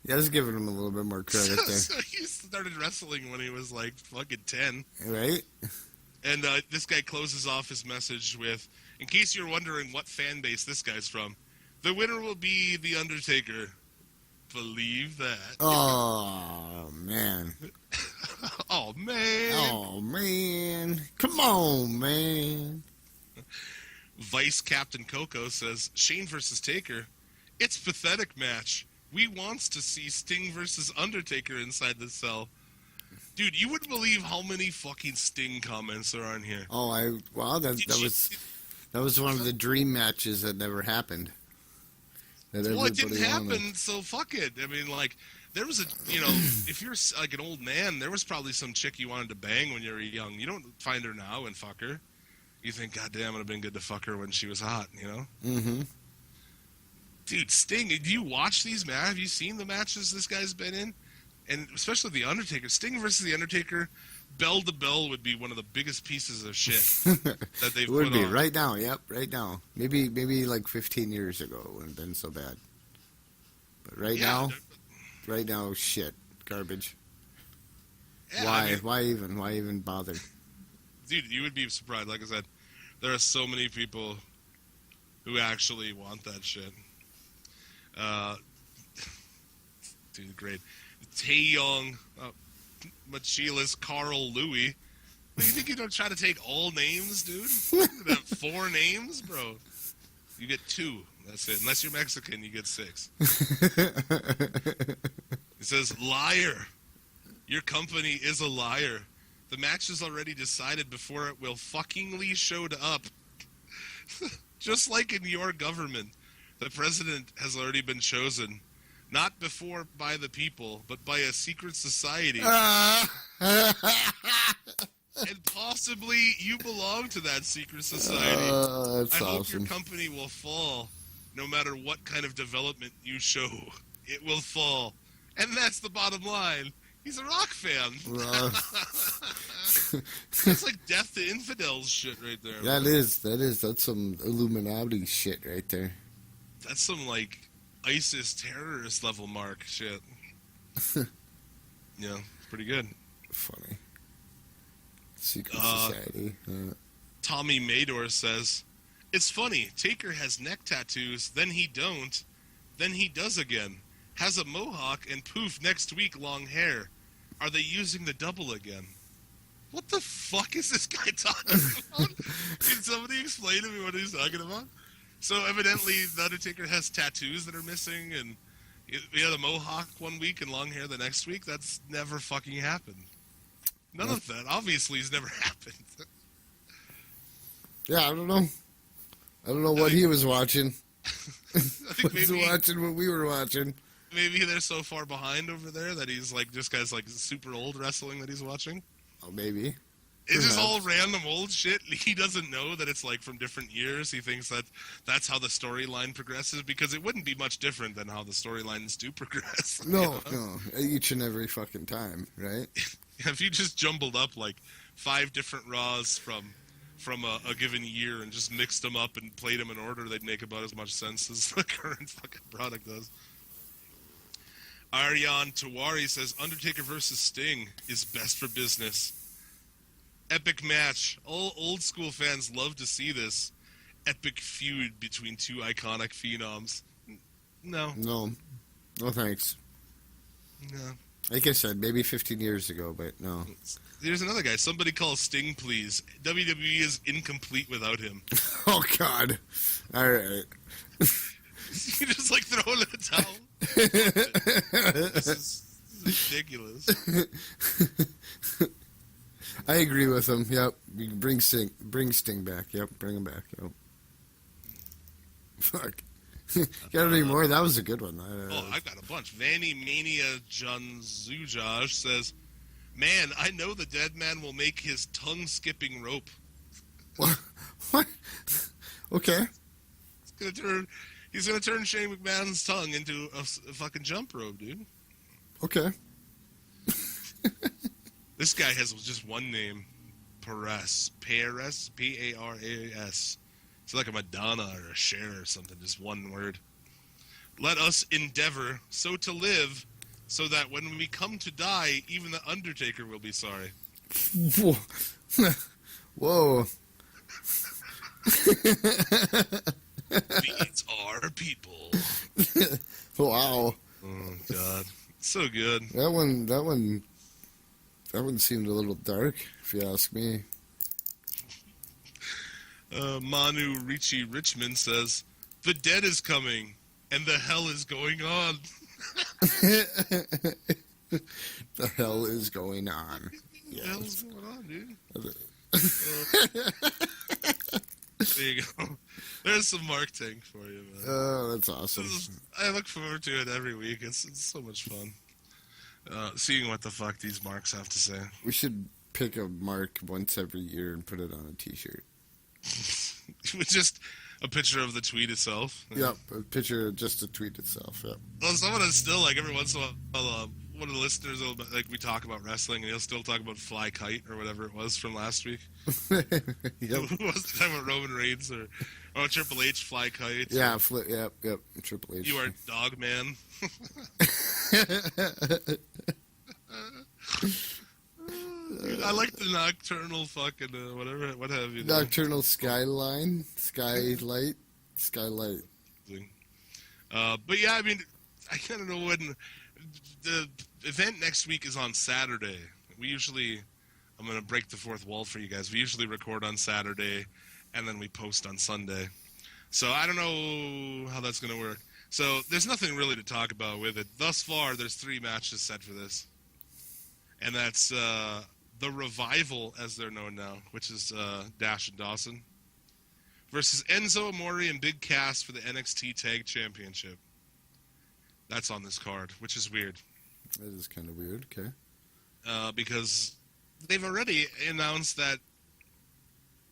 Speaker 4: Yeah, I was giving him a little bit more credit there.
Speaker 3: So he started wrestling when he was like fucking 10.
Speaker 4: Right?
Speaker 3: And this guy closes off his message with, in case you're wondering what fan base this guy's from, the winner will be The Undertaker. Believe that.
Speaker 4: Oh, man.
Speaker 3: Oh, man.
Speaker 4: Oh, man. Come on, man.
Speaker 3: Vice Captain Coco says, Shane versus Taker. It's pathetic match. We wants to see Sting versus Undertaker inside the cell. Dude, you wouldn't believe how many fucking Sting comments there are in here.
Speaker 4: Oh, wow, that was one of the dream matches that never happened.
Speaker 3: Well, it didn't happen, so fuck it. I mean, like, there was if you're like an old man, there was probably some chick you wanted to bang when you were young. You don't find her now and fuck her. You think, God damn, it would have been good to fuck her when she was hot, you know?
Speaker 4: Mm-hmm.
Speaker 3: Dude, Sting, do you watch these matches? Have you seen the matches this guy's been in? And especially The Undertaker. Sting versus The Undertaker, Bell to Bell would be one of the biggest pieces of shit that they've
Speaker 4: It would
Speaker 3: put
Speaker 4: be
Speaker 3: on.
Speaker 4: right now. Yep, right now. Maybe like 15 years ago it wouldn't have been so bad. But right now, shit, garbage.
Speaker 3: Yeah,
Speaker 4: Why?
Speaker 3: I mean,
Speaker 4: Why even bother?
Speaker 3: dude, you would be surprised. Like I said, there are so many people who actually want that shit. Dude, great. Taeyong, Machilas, Carl, Louis. You think you don't try to take all names, dude? You have 4 names, bro. You get 2. That's it. Unless you're Mexican, you get 6. It says, liar. Your company is a liar. The match is already decided before it will fuckingly showed up. Just like in your government, the president has already been chosen. Not before by the people, but by a secret society. And possibly you belong to that secret society.
Speaker 4: That's
Speaker 3: I hope
Speaker 4: awesome.
Speaker 3: your company will fall, no matter what kind of development you show. It will fall. And that's the bottom line. He's a rock fan. That's like death to infidels shit right there.
Speaker 4: That is. That's some Illuminati shit right there.
Speaker 3: That's some, like, ISIS terrorist level mark shit. Yeah, pretty good.
Speaker 4: Funny. Secret society.
Speaker 3: Tommy Mador says, it's funny, Taker has neck tattoos, then he don't, then he does again. Has a mohawk and poof next week long hair. Are they using the double again? What the fuck is this guy talking about? Can somebody explain to me what he's talking about? So evidently the Undertaker has tattoos that are missing, and he had a mohawk one week and long hair the next week. That's never fucking happened. None of that obviously has never happened.
Speaker 4: Yeah, I don't know. I don't know what he was watching.
Speaker 3: I think
Speaker 4: He was watching what we were watching.
Speaker 3: maybe they're so far behind over there that he's like just guy's like super old wrestling that he's watching.
Speaker 4: Oh, maybe.
Speaker 3: It's just all random old shit. He doesn't know that it's like from different years. He thinks that that's how the storyline progresses, because it wouldn't be much different than how the storylines do progress.
Speaker 4: No, each and every fucking time, right?
Speaker 3: If you just jumbled up like 5 different Raws from a given year and just mixed them up and played them in order, they'd make about as much sense as the current fucking product does. Aryan Tawari says Undertaker versus Sting is best for business. Epic match. All old school fans love to see this. Epic feud between 2 iconic phenoms. No.
Speaker 4: No thanks.
Speaker 3: No.
Speaker 4: Like I said, maybe 15 years ago, but no.
Speaker 3: There's another guy. Somebody call Sting, please. WWE is incomplete without him.
Speaker 4: Oh, God. All right.
Speaker 3: You just like throw in the towel. This is ridiculous.
Speaker 4: I agree with him. Yep. Bring Sting back. Yep. Bring him back. Yep. Fuck. Got any more? That was a good one.
Speaker 3: I've got a bunch. Vanny Mania Junzujosh says, man, I know the dead man will make his tongue-skipping rope.
Speaker 4: What? Okay.
Speaker 3: He's gonna turn Shane McMahon's tongue into a fucking jump rope, dude.
Speaker 4: Okay.
Speaker 3: This guy has just one name, Perez, P-A-R-A-S. It's like a Madonna or a Cher or something, just one word. Let us endeavor so to live, so that when we come to die, even the Undertaker will be sorry.
Speaker 4: Whoa.
Speaker 3: These are people.
Speaker 4: Wow.
Speaker 3: Oh, God. So good.
Speaker 4: That one seemed a little dark, if you ask me.
Speaker 3: Manu Ricci Richmond says, the dead is coming, and the hell is going on.
Speaker 4: The hell is going on?
Speaker 3: What the hell is going on, dude? There you go. There's some Mark Tank for you, man.
Speaker 4: Oh, that's awesome.
Speaker 3: I look forward to it every week. It's so much fun. Seeing what the fuck these marks have to say.
Speaker 4: We should pick a mark once every year and put it on a t-shirt.
Speaker 3: With just a picture of the tweet itself.
Speaker 4: Yep, a picture of just the tweet itself, yep.
Speaker 3: Well, someone is still, like, every once in a while, one of the listeners will, like, we talk about wrestling, and he'll still talk about Fly Kite or whatever it was from last week.
Speaker 4: Yep.
Speaker 3: Who was talking about Roman Reigns or Triple H Fly Kite?
Speaker 4: Yeah, yep. Triple H.
Speaker 3: You are Dog Man. I like the nocturnal fucking whatever, what have you.
Speaker 4: Nocturnal skyline, skylight.
Speaker 3: Thing. But yeah, I mean, I don't know when the event next week is on Saturday. I'm going to break the fourth wall for you guys. We usually record on Saturday, and then we post on Sunday. So I don't know how that's going to work. So there's nothing really to talk about with it. Thus far, there's 3 matches set for this. And that's the Revival, as they're known now, which is Dash and Dawson, versus Enzo Amore and Big Cass for the NXT Tag Championship. That's on this card, which is weird.
Speaker 4: That is kind of weird, okay.
Speaker 3: Because they've already announced that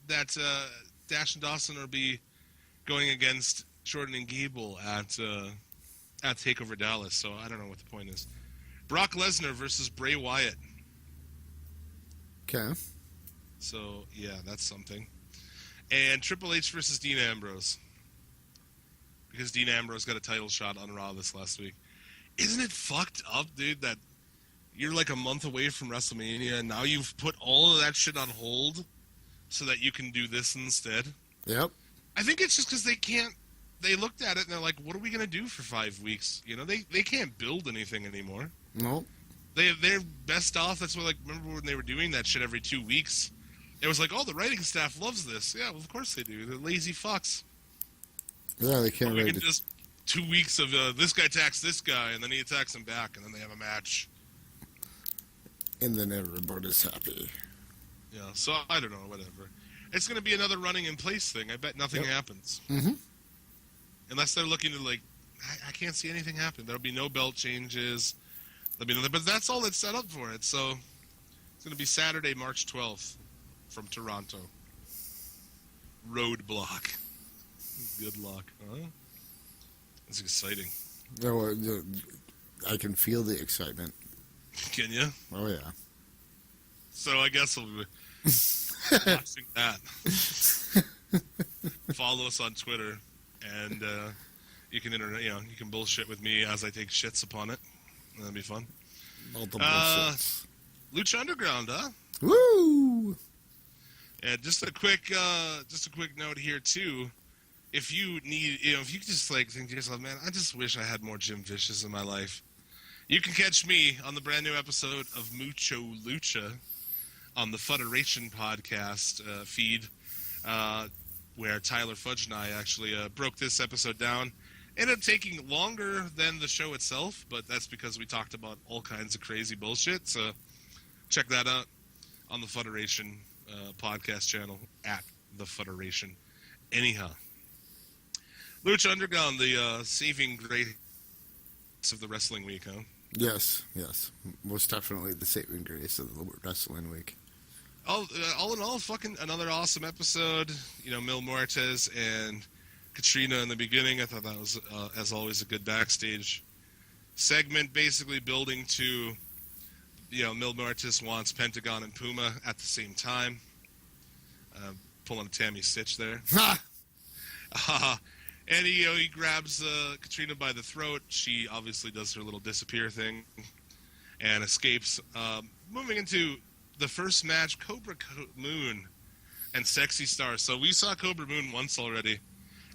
Speaker 3: Dash and Dawson will be going against Jordan and Gable at TakeOver Dallas, so I don't know what the point is. Brock Lesnar versus Bray Wyatt.
Speaker 4: Okay.
Speaker 3: So, yeah, that's something. And Triple H versus Dean Ambrose. Because Dean Ambrose got a title shot on Raw this last week. Isn't it fucked up, dude, that you're like a month away from WrestleMania and now you've put all of that shit on hold so that you can do this instead?
Speaker 4: Yep.
Speaker 3: I think it's just because they looked at it and they're like, what are we going to do for 5 weeks? You know, they can't build anything anymore.
Speaker 4: Nope.
Speaker 3: They're best off. That's why, like, remember when they were doing that shit every 2 weeks? It was like, oh, the writing staff loves this. Yeah, well, of course they do. They're lazy fucks.
Speaker 4: Yeah, they can't
Speaker 3: We
Speaker 4: write
Speaker 3: can
Speaker 4: it.
Speaker 3: just 2 weeks of this guy attacks this guy, and then he attacks him back, and then they have a match.
Speaker 4: And then everybody's happy.
Speaker 3: Yeah, so I don't know, whatever. It's going to be another running in place thing. I bet nothing happens.
Speaker 4: Mm-hmm.
Speaker 3: Unless they're looking to, like, I can't see anything happen. There'll be no belt changes. But that's all that's set up for it. So it's going to be Saturday, March 12th from Toronto. Roadblock. Good luck. Huh? That's exciting.
Speaker 4: No, I can feel the excitement.
Speaker 3: Can you?
Speaker 4: Oh, yeah.
Speaker 3: So I guess we'll be watching that. Follow us on Twitter, and you can you can bullshit with me as I take shits upon it. That'd be fun.
Speaker 4: Multiple shits.
Speaker 3: Lucha Underground, huh?
Speaker 4: Woo!
Speaker 3: And just a quick note here too. If you need, if you just like think to yourself, man, I just wish I had more Jim Vicious in my life. You can catch me on the brand new episode of Mucho Lucha on the Federation podcast feed, where Tyler Fudge and I actually broke this episode down. Ended up taking longer than the show itself, but that's because we talked about all kinds of crazy bullshit. So check that out on the Federation podcast channel at the Federation. Anyhow, Lucha Underground, the saving grace of the wrestling week, huh?
Speaker 4: Yes. Most definitely the saving grace of the wrestling week.
Speaker 3: All in all, fucking another awesome episode. Mil Muertes and Katrina in the beginning. I thought that was, as always, a good backstage segment, basically building to, Mil Muertes wants Pentagon and Puma at the same time. Pulling a Tammy Stitch there.
Speaker 4: Ha!
Speaker 3: And he grabs Katrina by the throat. She obviously does her little disappear thing and escapes. Moving into the first match, Cobra Moon and Sexy Star. So we saw Cobra Moon once already,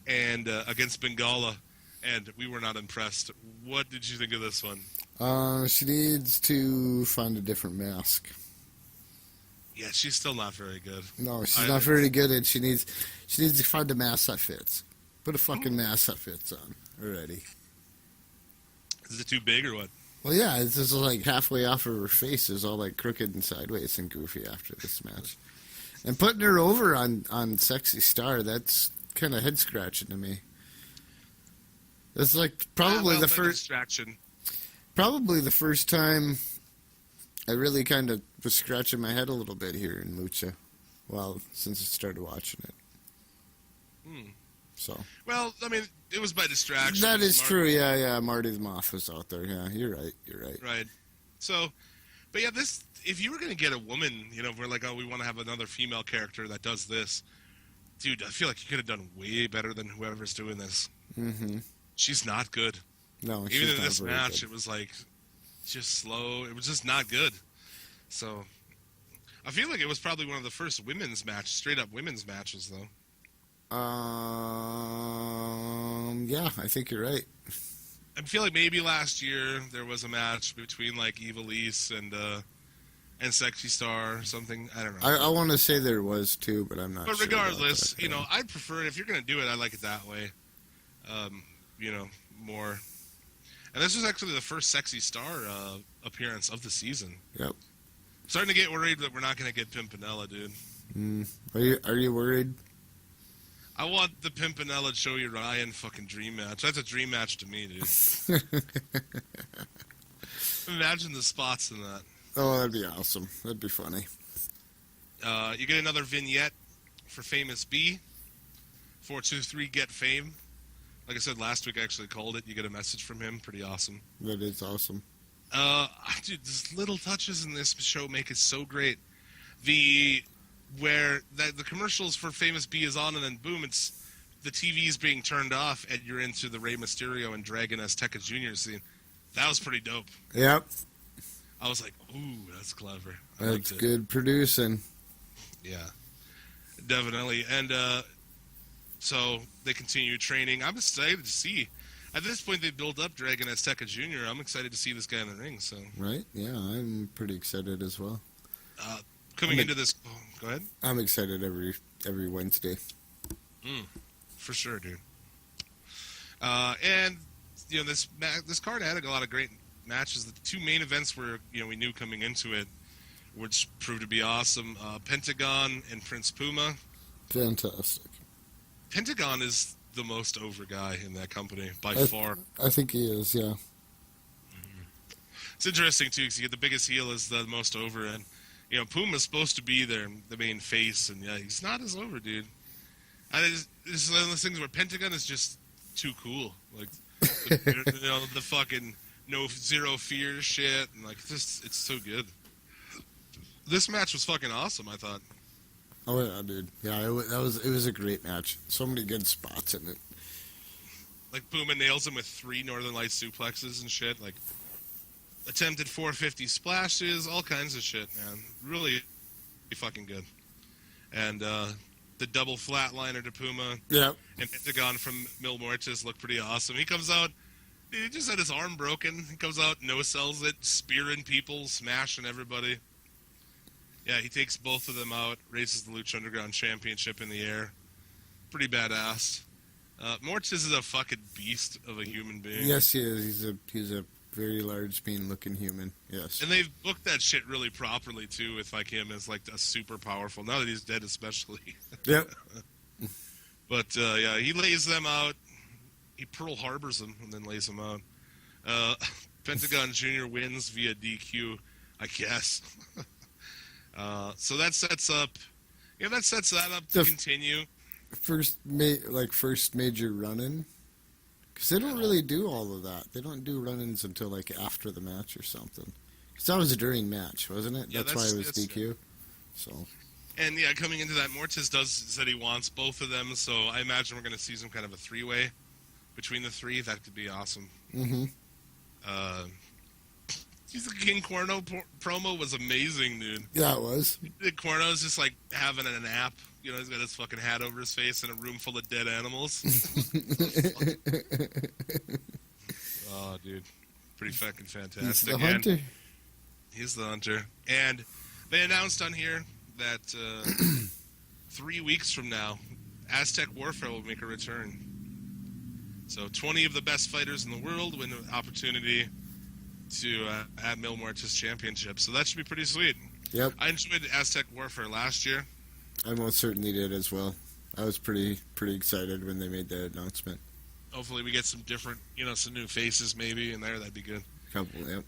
Speaker 3: and against Bengala, and we were not impressed. What did you think of this one?
Speaker 4: She needs to find a different mask.
Speaker 3: Yeah, she's still not very good.
Speaker 4: No, she's not very good, and she needs to find a mask that fits. Put a fucking mask that fits on already.
Speaker 3: Is it too big or what?
Speaker 4: Well, yeah, it's just like halfway off of her face is all like crooked and sideways and goofy after this match. And putting her over on Sexy Star, that's kind of head scratching to me. It's like probably the first
Speaker 3: distraction.
Speaker 4: Probably the first time I really kind of was scratching my head a little bit here in Lucha. Well, since I started watching it. So.
Speaker 3: Well, I mean, it was by distraction.
Speaker 4: That is true. Yeah. Marty the Moth was out there. Yeah, you're right.
Speaker 3: Right. So, but yeah, this, if you were going to get a woman, you know, we're like, oh, we want to have another female character that does this. Dude, I feel like you could have done way better than whoever's doing this.
Speaker 4: Mm-hmm.
Speaker 3: She's not good.
Speaker 4: No,
Speaker 3: Even in
Speaker 4: not
Speaker 3: this
Speaker 4: very
Speaker 3: match,
Speaker 4: good.
Speaker 3: it was like just slow. It was just not good. So I feel like it was probably one of the first women's match, straight up women's matches, though.
Speaker 4: Yeah, I think you're right.
Speaker 3: I feel like maybe last year there was a match between like Evilise and Sexy Star or something. I don't know.
Speaker 4: I want to say there was too, but I'm not.
Speaker 3: But
Speaker 4: sure about
Speaker 3: regardless,
Speaker 4: that.
Speaker 3: you know, I'd prefer it if you're gonna do it. I like it that way. You know, more. And this was actually the first Sexy Star appearance of the season.
Speaker 4: Yep.
Speaker 3: Starting to get worried that we're not gonna get Pimpinella, dude.
Speaker 4: Are you worried?
Speaker 3: I want the Pimpinella Joey Ryan fucking dream match. That's a dream match to me, dude. Imagine the spots in that.
Speaker 4: Oh, that'd be awesome. That'd be funny.
Speaker 3: You get another vignette for Famous B. 423 Get Fame. Like I said last week, I actually called it. You get a message from him. Pretty awesome.
Speaker 4: That is awesome.
Speaker 3: Dude, these little touches in this show make it so great. Where the commercials for Famous B is on, and then boom, it's the TV's being turned off, and you're into the Rey Mysterio and Dragon Azteca Jr. scene. That was pretty dope.
Speaker 4: Yep.
Speaker 3: I was like, ooh, that's clever.
Speaker 4: That's good producing.
Speaker 3: Yeah, definitely. And so they continue training. I'm excited to see. At this point, they build up Dragon Azteca Jr. I'm excited to see this guy in the ring. So
Speaker 4: Right? Yeah, I'm pretty excited as well.
Speaker 3: Coming into this, go ahead.
Speaker 4: I'm excited every Wednesday.
Speaker 3: For sure, dude. And you know, this card had a lot of great matches. The two main events were, you know, we knew coming into it, which proved to be awesome. Pentagon and Prince Puma.
Speaker 4: Fantastic.
Speaker 3: Pentagon is the most over guy in that company by far.
Speaker 4: I think he is. Yeah.
Speaker 3: It's interesting too, because you get the biggest heel is the most over, and you know, Puma's supposed to be the main face, and yeah, he's not as over, dude. And it's one of those things where Pentagon is just too cool, like you know, the fucking zero fear shit, and like it's so good. This match was fucking awesome, I thought.
Speaker 4: Oh yeah, dude. Yeah, it was a great match. So many good spots in it.
Speaker 3: Like Puma nails him with 3 Northern Lights suplexes and shit, like attempted 450 splashes, all kinds of shit, man. Really fucking good. And the double flatliner to Puma.
Speaker 4: Yep.
Speaker 3: And Pentagon from Mil Muertes looked pretty awesome. He comes out, dude, he just had his arm broken. He comes out, no-sells it, spearing people, smashing everybody. Yeah, he takes both of them out, raises the Lucha Underground Championship in the air. Pretty badass. Muertes is a fucking beast of a human being.
Speaker 4: Yes, he is. He's a very large, mean-looking human. Yes.
Speaker 3: And they've booked that shit really properly too, with like him as like a super powerful. Now that he's dead, especially.
Speaker 4: Yep.
Speaker 3: But yeah, he lays them out. He Pearl Harbors them and then lays them out. Pentagon Jr. wins via DQ, I guess. So that sets up. Yeah, that sets that up to continue.
Speaker 4: First major run-in. Because they don't really do all of that. They don't do run-ins until like after the match or something. Because that was during match, wasn't it?
Speaker 3: Yeah,
Speaker 4: that's why it was DQ. So.
Speaker 3: And yeah, coming into that, Muertes said he wants both of them. So I imagine we're going to see some kind of a 3-way between the 3. That could be awesome.
Speaker 4: Mm-hmm.
Speaker 3: The King Cuerno promo was amazing, dude.
Speaker 4: Yeah, it was.
Speaker 3: Cuerno's just like having a nap. You know, he's got his fucking hat over his face in a room full of dead animals. Oh, dude. Pretty fucking fantastic.
Speaker 4: He's the hunter.
Speaker 3: He's the hunter. And they announced on here that 3 weeks from now, Aztec Warfare will make a return. So 20 of the best fighters in the world win an opportunity to add Mil Muertes Championship. So that should be pretty sweet.
Speaker 4: Yep.
Speaker 3: I enjoyed Aztec Warfare last year.
Speaker 4: I most certainly did as well. I was pretty excited when they made that announcement.
Speaker 3: Hopefully we get some different, some new faces maybe in there. That'd be good.
Speaker 4: Couple, yep.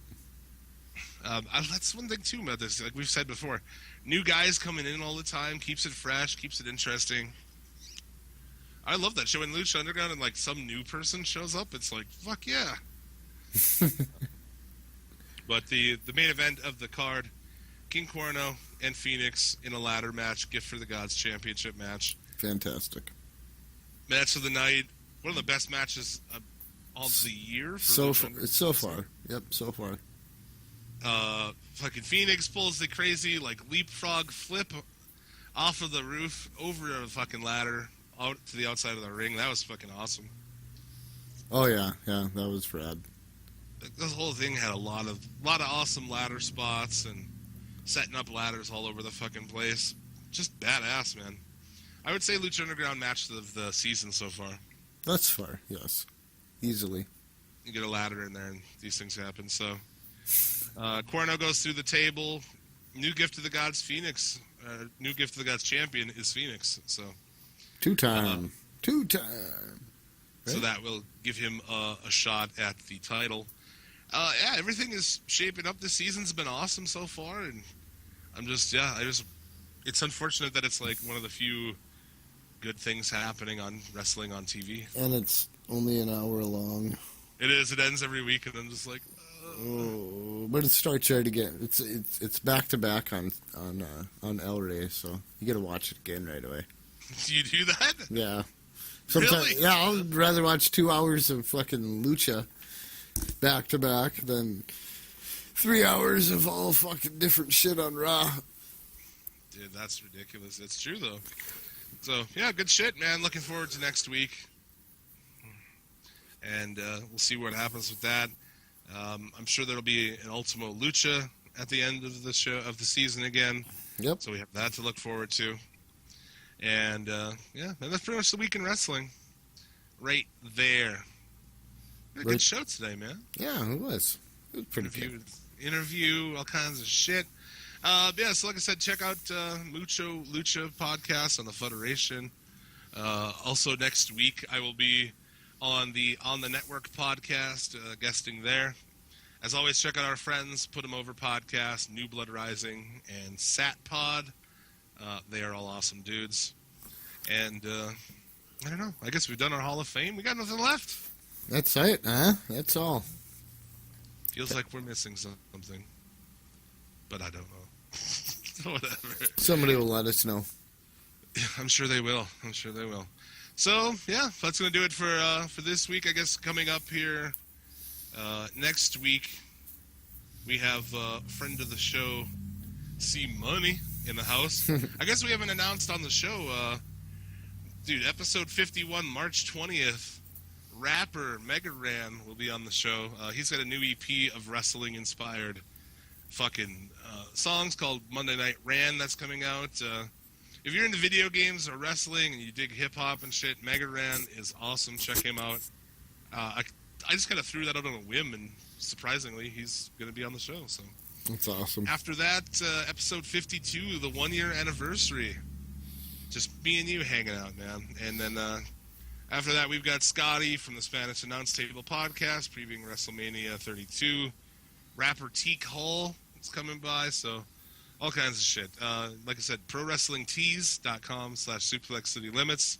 Speaker 3: That's one thing too about this. Like we've said before, new guys coming in all the time keeps it fresh, keeps it interesting. I love that show in Lucha Underground, and like some new person shows up. It's like, fuck yeah. But the main event of the card, King Cuerno and Phoenix in a ladder match, Gift for the Gods championship match.
Speaker 6: Fantastic.
Speaker 3: Match of the night, one of the best matches of the year.
Speaker 6: So far. Yep, so far.
Speaker 3: Fucking Phoenix pulls the crazy leapfrog flip off of the roof over a fucking ladder out to the outside of the ring. That was fucking awesome.
Speaker 6: Oh yeah, that was rad.
Speaker 3: This whole thing had a lot of awesome ladder spots and setting up ladders all over the fucking place. Just badass, man. I would say Lucha Underground match of the season so far.
Speaker 6: That's far, yes. Easily.
Speaker 3: You get a ladder in there and these things happen. So, Cuerno goes through the table. New Gift to the Gods, Phoenix. New Gift to the Gods champion is Phoenix. So,
Speaker 6: Two-time. Right?
Speaker 3: So that will give him a shot at the title. Yeah, everything is shaping up. This season's been awesome so far, and it's unfortunate that it's one of the few good things happening on wrestling on TV.
Speaker 6: And it's only an hour long.
Speaker 3: It is. It ends every week, and I'm just like,
Speaker 6: oh, but it starts right again. It's back to back on El Rey, so you got to watch it again right away.
Speaker 3: Do you do that?
Speaker 6: Yeah.
Speaker 3: Really?
Speaker 6: Yeah, I'd rather watch 2 hours of fucking lucha back to back than 3 hours of all fucking different shit on Raw.
Speaker 3: Dude, that's ridiculous. It's true, though. So, yeah, good shit, man. Looking forward to next week. And we'll see what happens with that. I'm sure there'll be an Ultimo Lucha at the end of the show of the season again.
Speaker 6: Yep.
Speaker 3: So we have that to look forward to. And, yeah, and that's pretty much the week in wrestling. Right there. A good show today, man.
Speaker 6: Yeah, it was. It was pretty good.
Speaker 3: Interview, all kinds of shit. Yeah, so like I said, check out Mucho Lucha podcast on the Federation. Also next week, I will be on the Network podcast, guesting there. As always, check out our friends, Put 'em Over podcast, New Blood Rising, and Sat Pod. They are all awesome dudes. And I don't know. I guess we've done our Hall of Fame. We got nothing left.
Speaker 6: That's it, huh? That's all.
Speaker 3: Feels like we're missing something. But I don't know. Whatever.
Speaker 6: Somebody will let us know.
Speaker 3: I'm sure they will. So, yeah, that's going to do it for this week. I guess coming up here next week, we have a friend of the show, C Money, in the house. I guess we haven't announced on the show, dude, episode 51, March 20th, rapper Mega Ran will be on the show. He's got a new EP of wrestling-inspired fucking songs called Monday Night Ran that's coming out. If you're into video games or wrestling and you dig hip-hop and shit, Mega Ran is awesome. Check him out. I just kind of threw that out on a whim, and surprisingly, he's going to be on the show. So
Speaker 6: That's awesome.
Speaker 3: after that, episode 52, the 1-year anniversary. Just me and you hanging out, man. And then after that, we've got Scotty from the Spanish Announce Table podcast, previewing WrestleMania 32. Rapper Teak Hall is coming by, so all kinds of shit. Like I said, ProWrestlingTees.com/Suplex City Limits.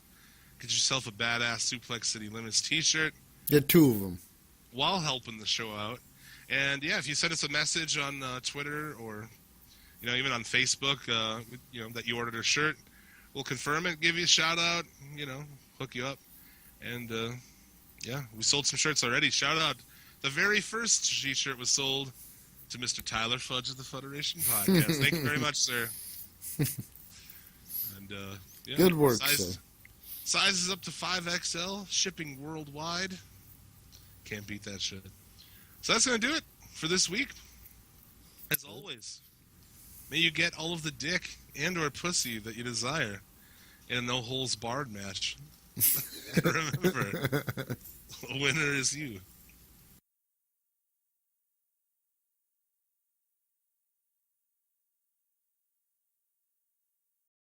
Speaker 3: Get yourself a badass Suplex City Limits t-shirt.
Speaker 6: Get 2 of them.
Speaker 3: While helping the show out. And yeah, if you send us a message on Twitter or, even on Facebook, that you ordered a shirt, we'll confirm it, give you a shout out, hook you up. And yeah, we sold some shirts already. Shout out. The very first t-shirt was sold to Mr. Tyler Fudge of the Federation Podcast. Thank you very much, sir. And yeah,
Speaker 6: Good work, sir.
Speaker 3: Size is up to 5XL, shipping worldwide. Can't beat that shit. So that's going to do it for this week. As always, may you get all of the dick and or pussy that you desire in a no-holes-barred match. And remember, the winner is you.